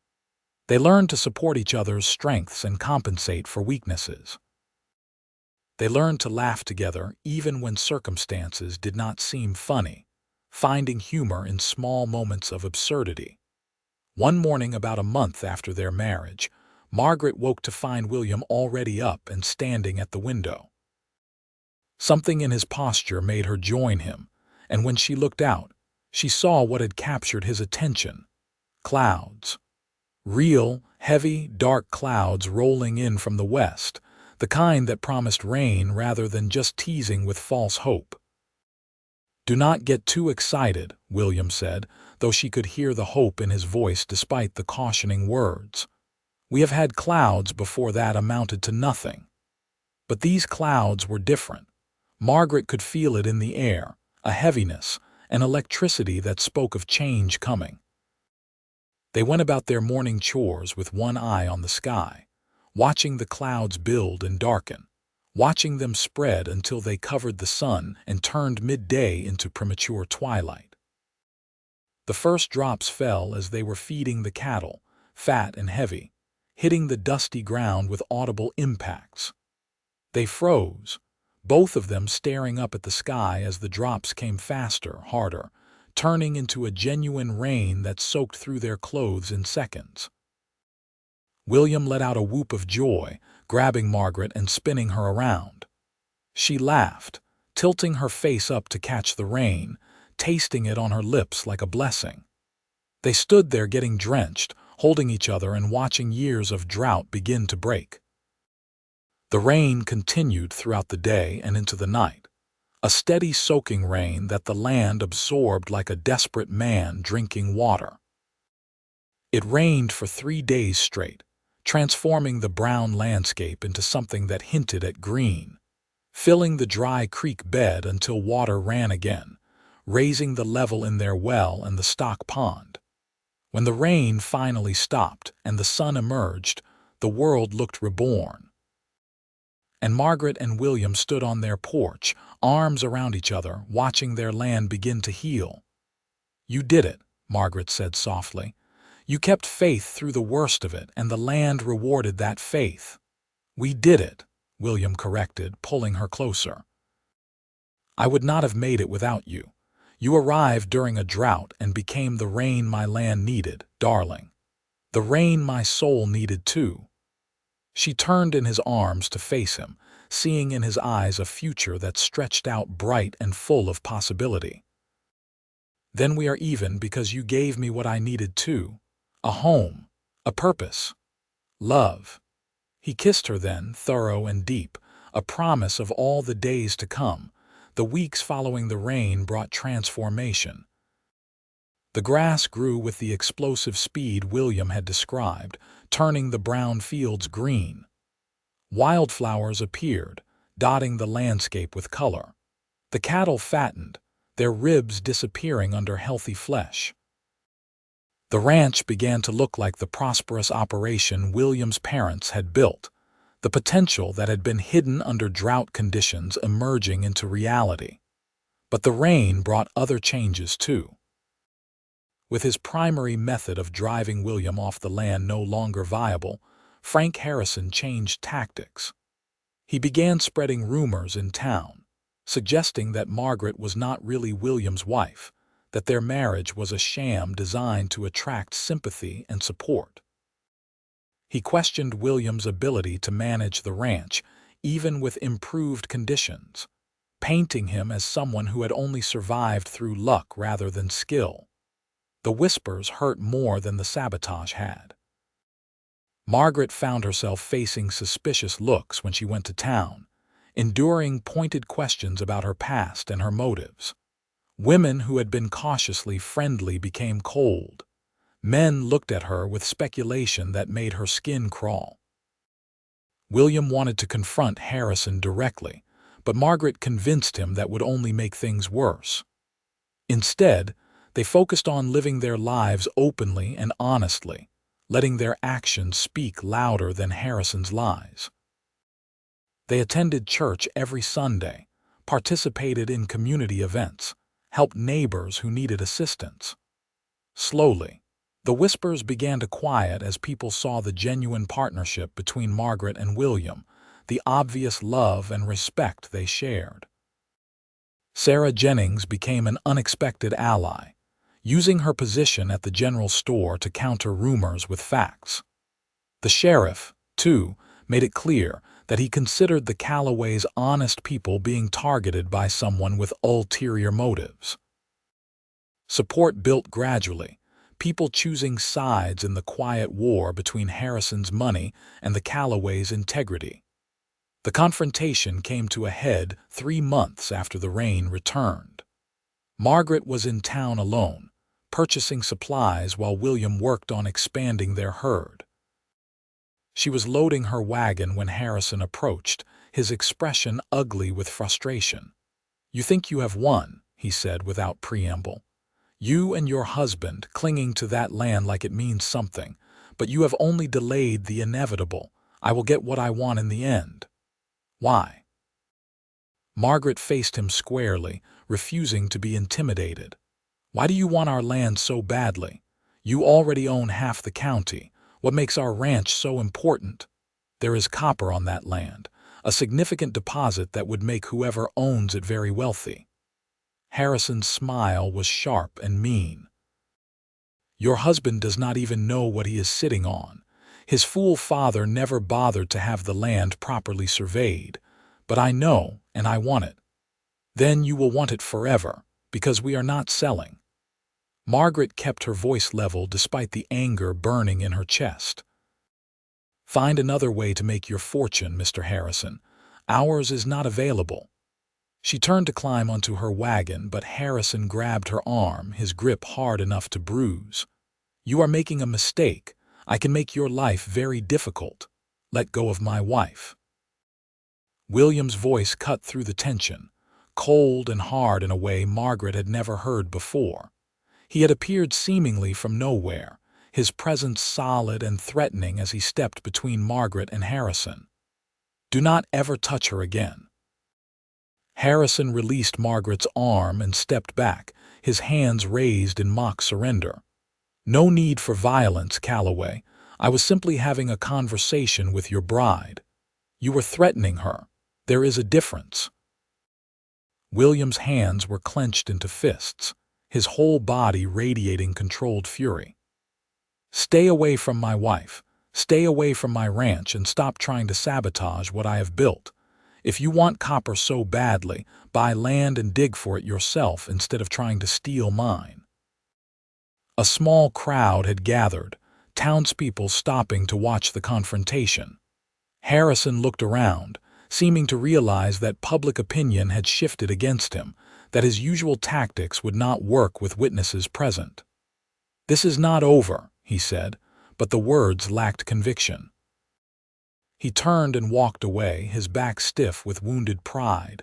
They learned to support each other's strengths and compensate for weaknesses. They learned to laugh together even when circumstances did not seem funny, finding humor in small moments of absurdity. One morning about a month after their marriage, Margaret woke to find William already up and standing at the window. Something in his posture made her join him, and when she looked out, she saw what had captured his attention: clouds. Real, heavy, dark clouds rolling in from the west, the kind that promised rain rather than just teasing with false hope. "Do not get too excited," William said, though she could hear the hope in his voice despite the cautioning words. "We have had clouds before that amounted to nothing." But these clouds were different. Margaret could feel it in the air, a heaviness, an electricity that spoke of change coming. They went about their morning chores with one eye on the sky, watching the clouds build and darken, watching them spread until they covered the sun and turned midday into premature twilight. The first drops fell as they were feeding the cattle, fat and heavy, hitting the dusty ground with audible impacts. They froze, both of them staring up at the sky as the drops came faster, harder, turning into a genuine rain that soaked through their clothes in seconds. William let out a whoop of joy, grabbing Margaret and spinning her around. She laughed, tilting her face up to catch the rain, tasting it on her lips like a blessing. They stood there getting drenched, holding each other and watching years of drought begin to break. The rain continued throughout the day and into the night, a steady soaking rain that the land absorbed like a desperate man drinking water. It rained for 3 days straight, transforming the brown landscape into something that hinted at green, filling the dry creek bed until water ran again, raising the level in their well and the stock pond. When the rain finally stopped and the sun emerged, the world looked reborn. And Margaret and William stood on their porch, arms around each other, watching their land begin to heal. "You did it," Margaret said softly. "You kept faith through the worst of it, and the land rewarded that faith." "We did it," William corrected, pulling her closer. "I would not have made it without you. You arrived during a drought and became the rain my land needed, darling. The rain my soul needed too." She turned in his arms to face him, seeing in his eyes a future that stretched out bright and full of possibility. "Then we are even because you gave me what I needed too. A home, a purpose, love." He kissed her then, thorough and deep, a promise of all the days to come. The weeks following the rain brought transformation. The grass grew with the explosive speed William had described, turning the brown fields green. Wildflowers appeared, dotting the landscape with color. The cattle fattened, their ribs disappearing under healthy flesh. The ranch began to look like the prosperous operation William's parents had built, the potential that had been hidden under drought conditions emerging into reality. But the rain brought other changes too. With his primary method of driving William off the land no longer viable, Frank Harrison changed tactics. He began spreading rumors in town, suggesting that Margaret was not really William's wife, that their marriage was a sham designed to attract sympathy and support. He questioned William's ability to manage the ranch, even with improved conditions, painting him as someone who had only survived through luck rather than skill. The whispers hurt more than the sabotage had. Margaret found herself facing suspicious looks when she went to town, enduring pointed questions about her past and her motives. Women who had been cautiously friendly became cold. Men looked at her with speculation that made her skin crawl. William wanted to confront Harrison directly, but Margaret convinced him that would only make things worse. Instead, they focused on living their lives openly and honestly, letting their actions speak louder than Harrison's lies. They attended church every Sunday, participated in community events, helped neighbors who needed assistance. Slowly, the whispers began to quiet as people saw the genuine partnership between Margaret and William, the obvious love and respect they shared. Sarah Jennings became an unexpected ally, using her position at the general store to counter rumors with facts. The sheriff, too, made it clear that he considered the Calloways honest people being targeted by someone with ulterior motives. Support built gradually, people choosing sides in the quiet war between Harrison's money and the Calloways' integrity. The confrontation came to a head 3 months after the rain returned. Margaret was in town alone, purchasing supplies while William worked on expanding their herd. She was loading her wagon when Harrison approached, his expression ugly with frustration. "You think you have won," he said without preamble. "You and your husband clinging to that land like it means something, but you have only delayed the inevitable. I will get what I want in the end." "Why?" Margaret faced him squarely, refusing to be intimidated. "Why do you want our land so badly? You already own half the county. What makes our ranch so important? There is copper on that land, a significant deposit that would make whoever owns it very wealthy." Harrison's smile was sharp and mean. "Your husband does not even know what he is sitting on. His fool father never bothered to have the land properly surveyed. But I know, and I want it. Then you will want it forever, because we are not selling." Margaret kept her voice level despite the anger burning in her chest. "Find another way to make your fortune, Mr. Harrison. Ours is not available." She turned to climb onto her wagon, but Harrison grabbed her arm, his grip hard enough to bruise. "You are making a mistake. I can make your life very difficult. Let go of my wife." William's voice cut through the tension, cold and hard in a way Margaret had never heard before. He had appeared seemingly from nowhere, his presence solid and threatening as he stepped between Margaret and Harrison. "Do not ever touch her again." Harrison released Margaret's arm and stepped back, his hands raised in mock surrender. "No need for violence, Calloway. I was simply having a conversation with your bride. You were threatening her. There is a difference." William's hands were clenched into fists, his whole body radiating controlled fury. "Stay away from my wife. Stay away from my ranch and stop trying to sabotage what I have built. If you want copper so badly, buy land and dig for it yourself instead of trying to steal mine." A small crowd had gathered, townspeople stopping to watch the confrontation. Harrison looked around, seeming to realize that public opinion had shifted against him, that his usual tactics would not work with witnesses present. "This is not over," he said, but the words lacked conviction. He turned and walked away, his back stiff with wounded pride.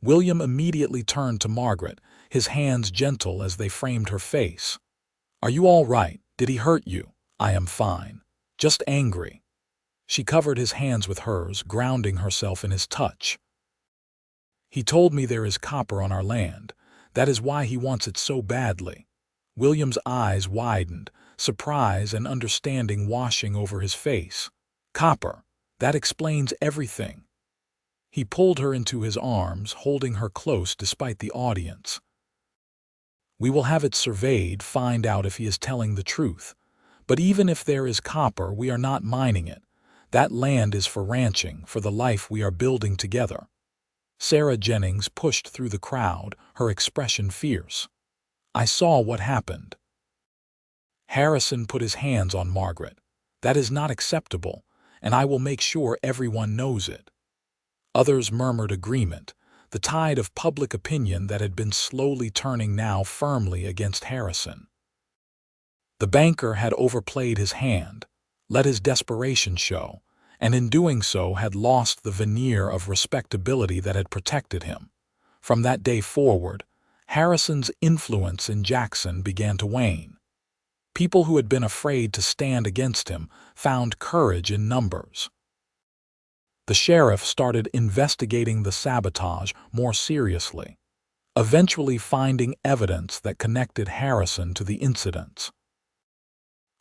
William immediately turned to Margaret, his hands gentle as they framed her face. "Are you all right? Did he hurt you?" "I am fine. Just angry." She covered his hands with hers, grounding herself in his touch. "He told me there is copper on our land. That is why he wants it so badly." William's eyes widened, surprise and understanding washing over his face. "Copper. That explains everything." He pulled her into his arms, holding her close despite the audience. "We will have it surveyed, find out if he is telling the truth. But even if there is copper, we are not mining it. That land is for ranching, for the life we are building together." Sarah Jennings pushed through the crowd, her expression fierce. "I saw what happened." Harrison put his hands on Margaret. "That is not acceptable, and I will make sure everyone knows it." Others murmured agreement, the tide of public opinion that had been slowly turning now firmly against Harrison. The banker had overplayed his hand, let his desperation show, and in doing so had lost the veneer of respectability that had protected him. From that day forward, Harrison's influence in Jackson began to wane. People who had been afraid to stand against him found courage in numbers. The sheriff started investigating the sabotage more seriously, eventually finding evidence that connected Harrison to the incidents.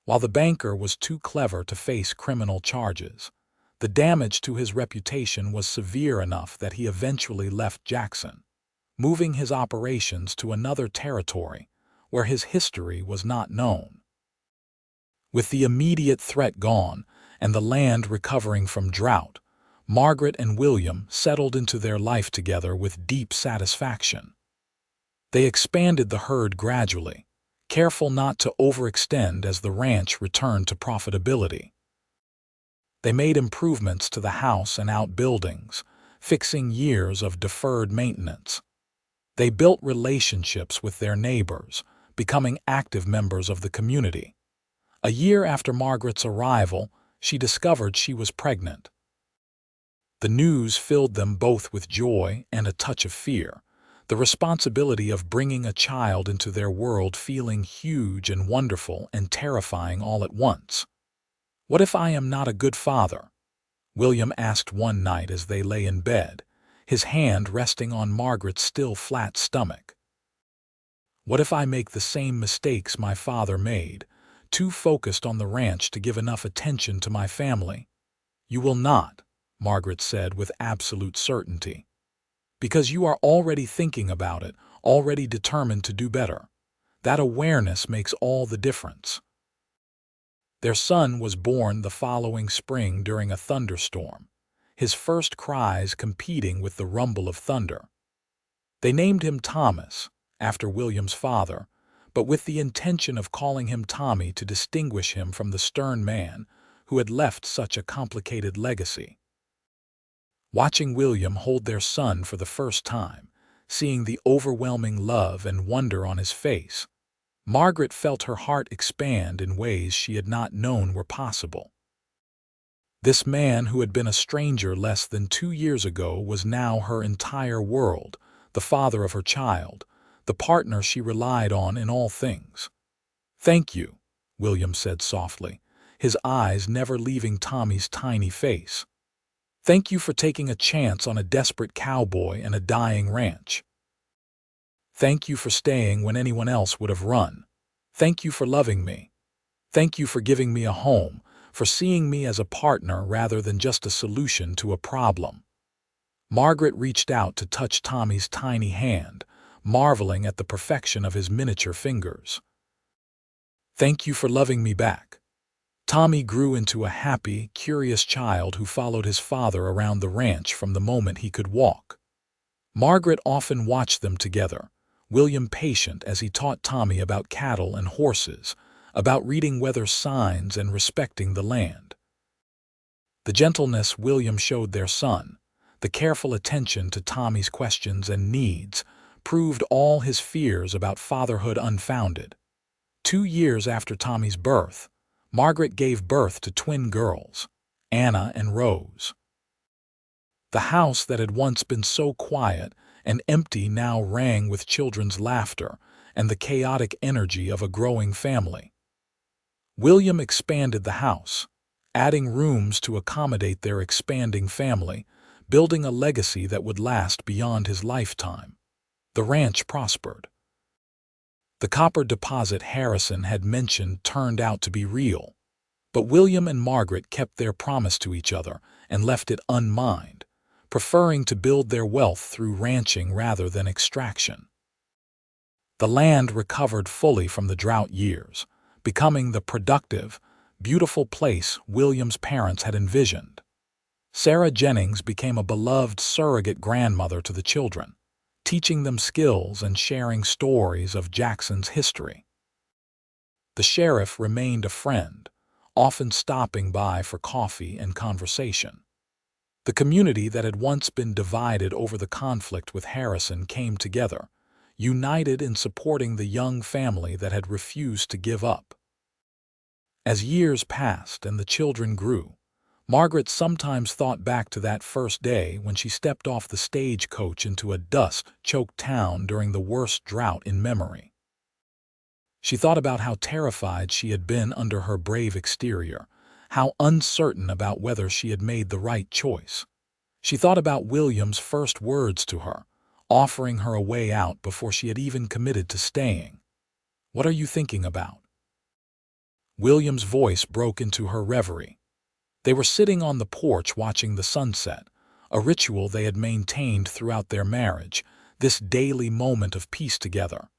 While the banker was too clever to face criminal charges, the damage to his reputation was severe enough that he eventually left Jackson, moving his operations to another territory where his history was not known. With the immediate threat gone and the land recovering from drought, Margaret and William settled into their life together with deep satisfaction. They expanded the herd gradually, careful not to overextend as the ranch returned to profitability. They made improvements to the house and outbuildings, fixing years of deferred maintenance. They built relationships with their neighbors, becoming active members of the community. A year after Margaret's arrival, she discovered she was pregnant. The news filled them both with joy and a touch of fear, the responsibility of bringing a child into their world feeling huge and wonderful and terrifying all at once. "What if I am not a good father?" William asked one night as they lay in bed, his hand resting on Margaret's still flat stomach. "What if I make the same mistakes my father made, too focused on the ranch to give enough attention to my family?" "You will not," Margaret said with absolute certainty, "because you are already thinking about it, already determined to do better. That awareness makes all the difference." Their son was born the following spring during a thunderstorm, his first cries competing with the rumble of thunder. They named him Thomas, after William's father, but with the intention of calling him Tommy to distinguish him from the stern man who had left such a complicated legacy. Watching William hold their son for the first time, seeing the overwhelming love and wonder on his face, Margaret felt her heart expand in ways she had not known were possible. This man who had been a stranger less than 2 years ago was now her entire world, the father of her child, the partner she relied on in all things. "Thank you," William said softly, his eyes never leaving Tommy's tiny face. "Thank you for taking a chance on a desperate cowboy and a dying ranch. Thank you for staying when anyone else would have run. Thank you for loving me. Thank you for giving me a home, for seeing me as a partner rather than just a solution to a problem." Margaret reached out to touch Tommy's tiny hand, marveling at the perfection of his miniature fingers. "Thank you for loving me back." Tommy grew into a happy, curious child who followed his father around the ranch from the moment he could walk. Margaret often watched them together, William patient as he taught Tommy about cattle and horses, about reading weather signs and respecting the land. The gentleness William showed their son, the careful attention to Tommy's questions and needs, proved all his fears about fatherhood unfounded. 2 years after Tommy's birth, Margaret gave birth to twin girls, Anna and Rose. The house that had once been so quiet and empty now rang with children's laughter and the chaotic energy of a growing family. William expanded the house, adding rooms to accommodate their expanding family, building a legacy that would last beyond his lifetime. The ranch prospered. The copper deposit Harrison had mentioned turned out to be real, but William and Margaret kept their promise to each other and left it unmined, preferring to build their wealth through ranching rather than extraction. The land recovered fully from the drought years, becoming the productive, beautiful place William's parents had envisioned. Sarah Jennings became a beloved surrogate grandmother to the children, teaching them skills and sharing stories of Jackson's history. The sheriff remained a friend, often stopping by for coffee and conversation. The community that had once been divided over the conflict with Harrison came together, united in supporting the young family that had refused to give up. As years passed and the children grew, Margaret sometimes thought back to that first day when she stepped off the stagecoach into a dust-choked town during the worst drought in memory. She thought about how terrified she had been under her brave exterior, how uncertain about whether she had made the right choice. She thought about William's first words to her, offering her a way out before she had even committed to staying. "What are you thinking about?" William's voice broke into her reverie. They were sitting on the porch watching the sunset, a ritual they had maintained throughout their marriage, this daily moment of peace together.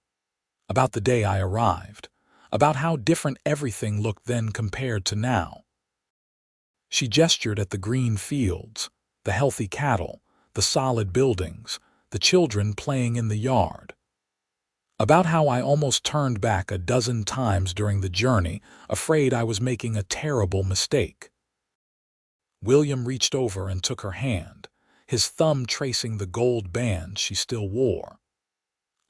"About the day I arrived, about how different everything looked then compared to now." She gestured at the green fields, the healthy cattle, the solid buildings, the children playing in the yard. "About how I almost turned back a dozen times during the journey, afraid I was making a terrible mistake." William reached over and took her hand, his thumb tracing the gold band she still wore.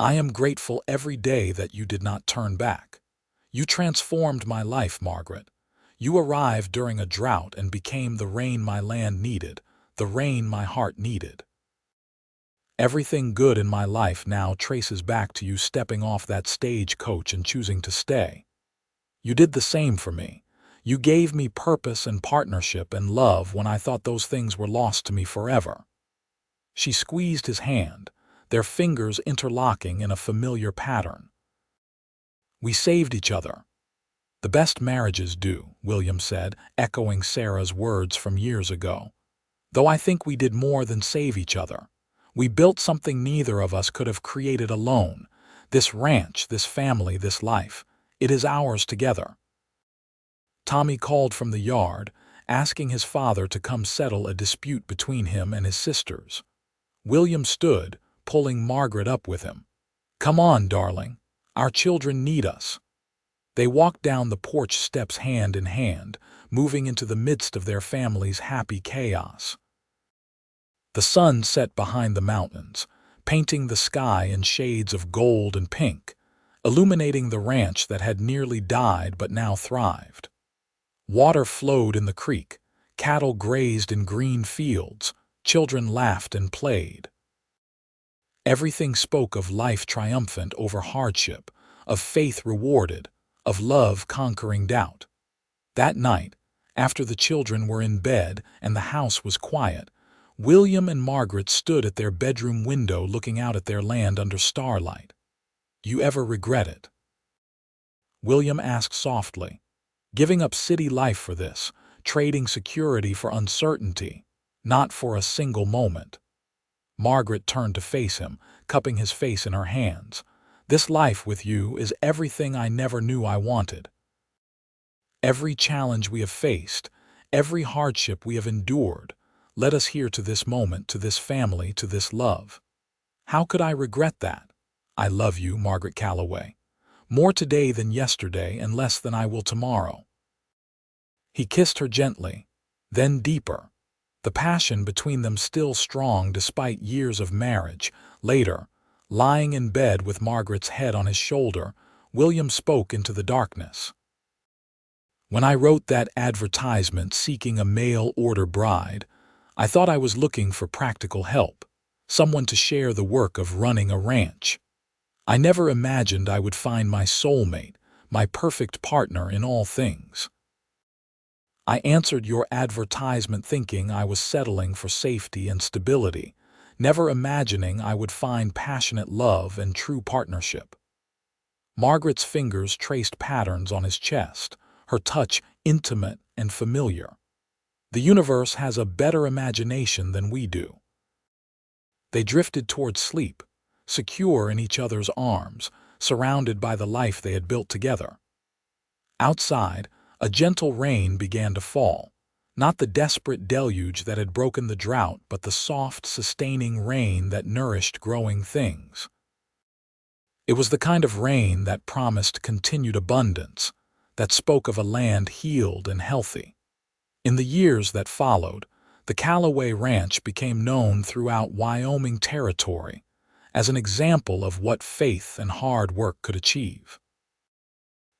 "I am grateful every day that you did not turn back. You transformed my life, Margaret. You arrived during a drought and became the rain my land needed, the rain my heart needed. Everything good in my life now traces back to you stepping off that stagecoach and choosing to stay. You did the same for me. You gave me purpose and partnership and love when I thought those things were lost to me forever." She squeezed his hand, their fingers interlocking in a familiar pattern. "We saved each other. The best marriages do," William said, echoing Sarah's words from years ago. "Though I think we did more than save each other. We built something neither of us could have created alone. This ranch, this family, this life. It is ours together." Tommy called from the yard, asking his father to come settle a dispute between him and his sisters. William stood, pulling Margaret up with him. "Come on, darling. Our children need us." They walked down the porch steps hand in hand, moving into the midst of their family's happy chaos. The sun set behind the mountains, painting the sky in shades of gold and pink, illuminating the ranch that had nearly died but now thrived. Water flowed in the creek, cattle grazed in green fields, children laughed and played. Everything spoke of life triumphant over hardship, of faith rewarded, of love conquering doubt. That night, after the children were in bed and the house was quiet, William and Margaret stood at their bedroom window looking out at their land under starlight. "You ever regret it?" William asked softly. "Giving up city life for this, trading security for uncertainty, not for a single moment." Margaret turned to face him, cupping his face in her hands. "This life with you is everything I never knew I wanted. Every challenge we have faced, every hardship we have endured, led us here to this moment, to this family, to this love. How could I regret that? I love you, Margaret Calloway. More today than yesterday and less than I will tomorrow." He kissed her gently, then deeper, the passion between them still strong despite years of marriage. Later, lying in bed with Margaret's head on his shoulder, William spoke into the darkness. "When I wrote that advertisement seeking a mail-order bride, I thought I was looking for practical help, someone to share the work of running a ranch. I never imagined I would find my soulmate, my perfect partner in all things. I answered your advertisement thinking I was settling for safety and stability, never imagining I would find passionate love and true partnership." Margaret's fingers traced patterns on his chest, her touch intimate and familiar. "The universe has a better imagination than we do." They drifted toward sleep, secure in each other's arms, surrounded by the life they had built together. Outside, a gentle rain began to fall, not the desperate deluge that had broken the drought, but the soft, sustaining rain that nourished growing things. It was the kind of rain that promised continued abundance, that spoke of a land healed and healthy. In the years that followed, the Calloway Ranch became known throughout Wyoming Territory as an example of what faith and hard work could achieve.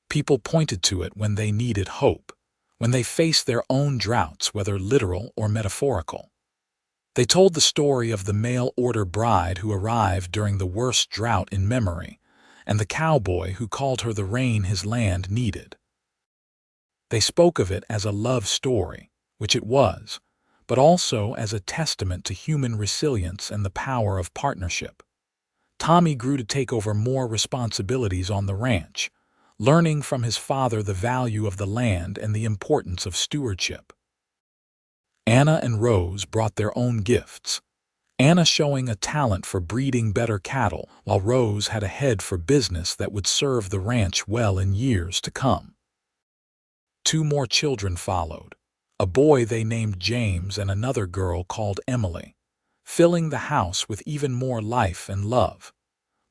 People pointed to it when they needed hope, when they faced their own droughts, whether literal or metaphorical. They told the story of the mail-order bride who arrived during the worst drought in memory, and the cowboy who called her the rain his land needed. They spoke of it as a love story, which it was, but also as a testament to human resilience and the power of partnership. Tommy grew to take over more responsibilities on the ranch, learning from his father the value of the land and the importance of stewardship. Anna and Rose brought their own gifts, Anna showing a talent for breeding better cattle, while Rose had a head for business that would serve the ranch well in years to come. 2 more children followed, a boy they named James and another girl called Emily, filling the house with even more life and love.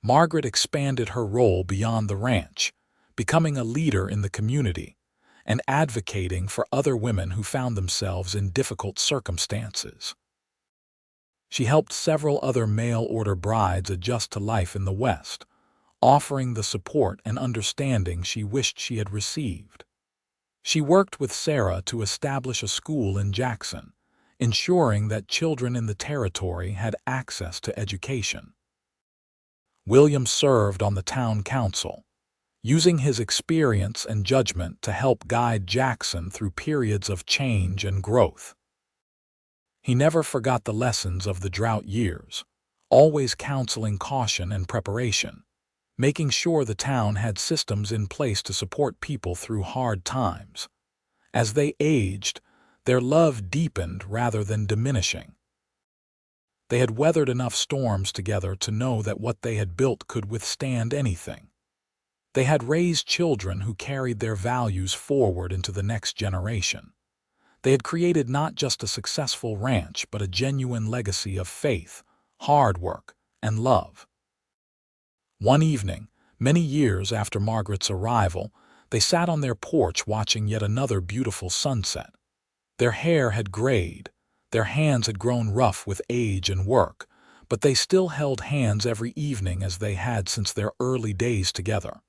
Margaret expanded her role beyond the ranch, becoming a leader in the community and advocating for other women who found themselves in difficult circumstances. She helped several other mail-order brides adjust to life in the West, offering the support and understanding she wished she had received. She worked with Sarah to establish a school in Jackson, ensuring that children in the territory had access to education. William served on the town council, using his experience and judgment to help guide Jackson through periods of change and growth. He never forgot the lessons of the drought years, always counseling caution and preparation, making sure the town had systems in place to support people through hard times. As they aged, their love deepened rather than diminishing. They had weathered enough storms together to know that what they had built could withstand anything. They had raised children who carried their values forward into the next generation. They had created not just a successful ranch, but a genuine legacy of faith, hard work, and love. One evening, many years after Margaret's arrival, they sat on their porch watching yet another beautiful sunset. Their hair had grayed, their hands had grown rough with age and work, but they still held hands every evening as they had since their early days together.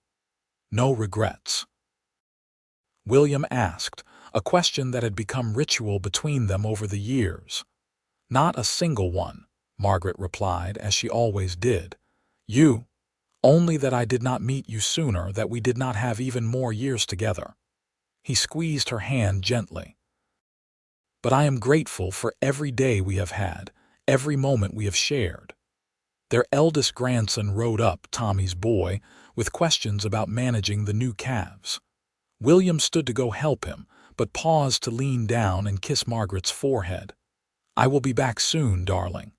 No regrets. William asked, a question that had become ritual between them over the years. Not a single one, Margaret replied, as she always did. You, only that I did not meet you sooner, that we did not have even more years together. He squeezed her hand gently. But I am grateful for every day we have had, every moment we have shared. Their eldest grandson rode up, Tommy's boy, with questions about managing the new calves. William stood to go help him, but paused to lean down and kiss Margaret's forehead. I will be back soon, darling.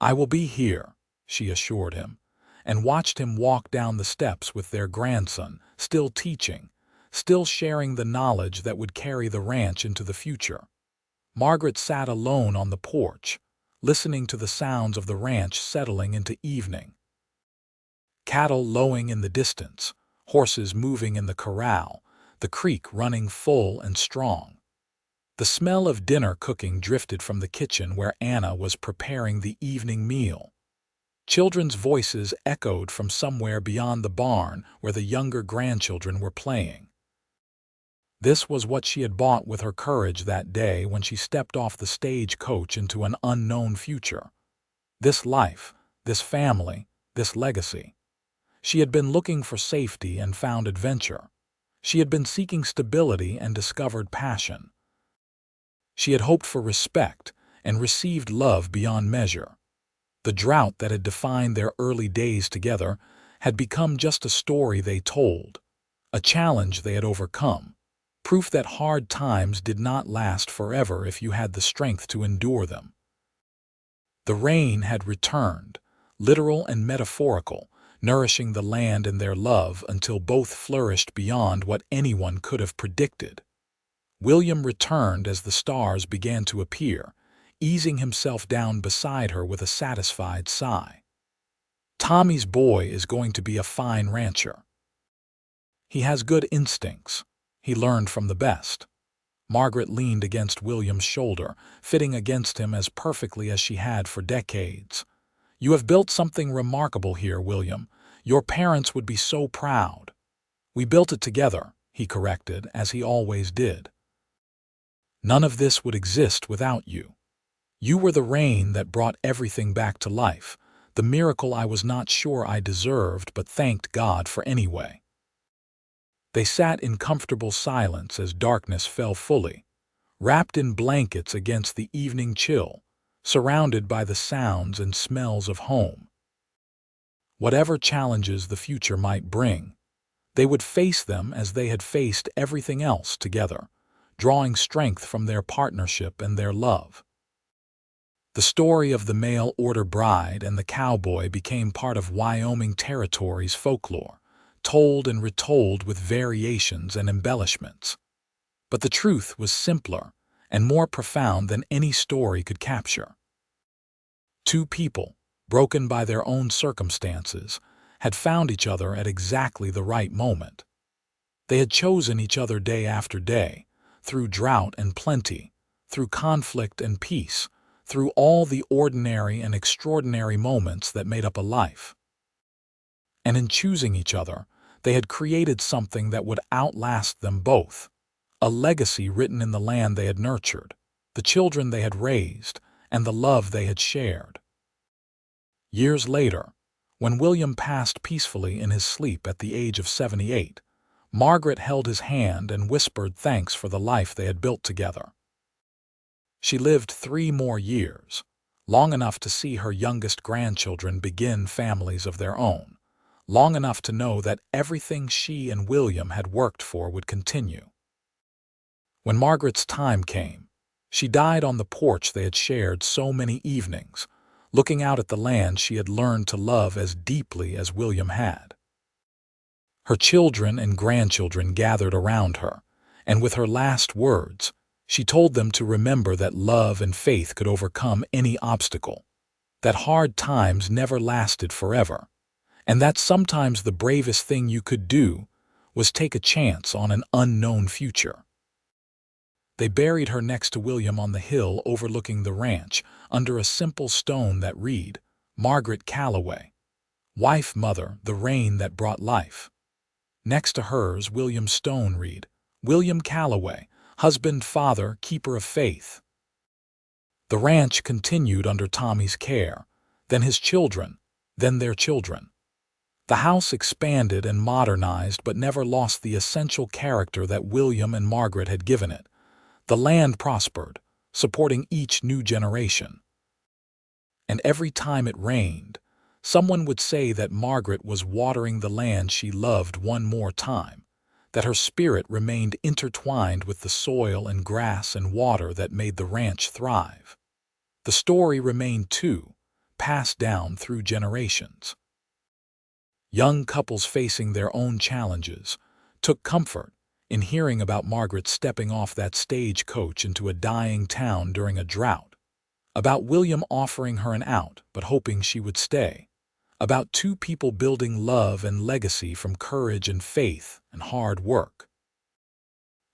I will be here, she assured him, and watched him walk down the steps with their grandson, still teaching, still sharing the knowledge that would carry the ranch into the future. Margaret sat alone on the porch, listening to the sounds of the ranch settling into evening. Cattle lowing in the distance, horses moving in the corral, the creek running full and strong. The smell of dinner cooking drifted from the kitchen where Anna was preparing the evening meal. Children's voices echoed from somewhere beyond the barn where the younger grandchildren were playing. This was what she had bought with her courage that day when she stepped off the stagecoach into an unknown future. This life, this family, this legacy. She had been looking for safety and found adventure. She had been seeking stability and discovered passion. She had hoped for respect and received love beyond measure. The drought that had defined their early days together had become just a story they told, a challenge they had overcome, proof that hard times did not last forever if you had the strength to endure them. The rain had returned, literal and metaphorical, nourishing the land and their love until both flourished beyond what anyone could have predicted. William returned as the stars began to appear, easing himself down beside her with a satisfied sigh. Tommy's boy is going to be a fine rancher. He has good instincts. He learned from the best. Margaret leaned against William's shoulder, fitting against him as perfectly as she had for decades. You have built something remarkable here, William. Your parents would be so proud. We built it together, he corrected, as he always did. None of this would exist without you. You were the rain that brought everything back to life, the miracle I was not sure I deserved but thanked God for anyway. They sat in comfortable silence as darkness fell fully, wrapped in blankets against the evening chill, surrounded by the sounds and smells of home. Whatever challenges the future might bring, they would face them as they had faced everything else together, drawing strength from their partnership and their love. The story of the mail-order bride and the cowboy became part of Wyoming Territory's folklore, told and retold with variations and embellishments. But the truth was simpler and more profound than any story could capture. Two people, broken by their own circumstances, had found each other at exactly the right moment. They had chosen each other day after day, through drought and plenty, through conflict and peace, through all the ordinary and extraordinary moments that made up a life. And in choosing each other, they had created something that would outlast them both, a legacy written in the land they had nurtured, the children they had raised, and the love they had shared. Years later, when William passed peacefully in his sleep at the age of 78, Margaret held his hand and whispered thanks for the life they had built together. She lived 3 more years, long enough to see her youngest grandchildren begin families of their own, long enough to know that everything she and William had worked for would continue. When Margaret's time came, she died on the porch they had shared so many evenings, looking out at the land she had learned to love as deeply as William had. Her children and grandchildren gathered around her, and with her last words, she told them to remember that love and faith could overcome any obstacle, that hard times never lasted forever, and that sometimes the bravest thing you could do was take a chance on an unknown future. They buried her next to William on the hill overlooking the ranch, under a simple stone that read, "Margaret Calloway, wife, mother, the rain that brought life." Next to hers, William's stone read, "William Calloway, husband, father, keeper of faith." The ranch continued under Tommy's care, then his children, then their children. The house expanded and modernized but never lost the essential character that William and Margaret had given it. The land prospered, supporting each new generation. And every time it rained, someone would say that Margaret was watering the land she loved one more time, that her spirit remained intertwined with the soil and grass and water that made the ranch thrive. The story remained too, passed down through generations. Young couples facing their own challenges took comfort in hearing about Margaret stepping off that stagecoach into a dying town during a drought, about William offering her an out but hoping she would stay, about two people building love and legacy from courage and faith and hard work.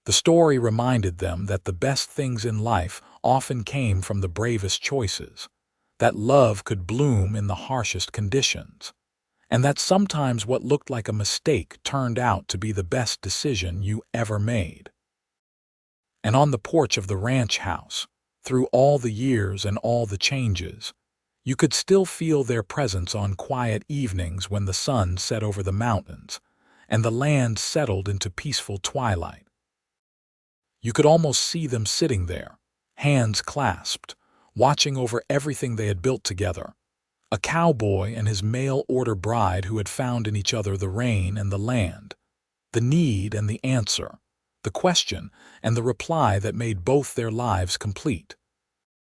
The story reminded them that the best things in life often came from the bravest choices, that love could bloom in the harshest conditions, and that sometimes what looked like a mistake turned out to be the best decision you ever made. And on the porch of the ranch house, through all the years and all the changes, you could still feel their presence on quiet evenings when the sun set over the mountains and the land settled into peaceful twilight. You could almost see them sitting there, hands clasped, watching over everything they had built together, a cowboy and his mail-order bride who had found in each other the rain and the land, the need and the answer, the question and the reply that made both their lives complete.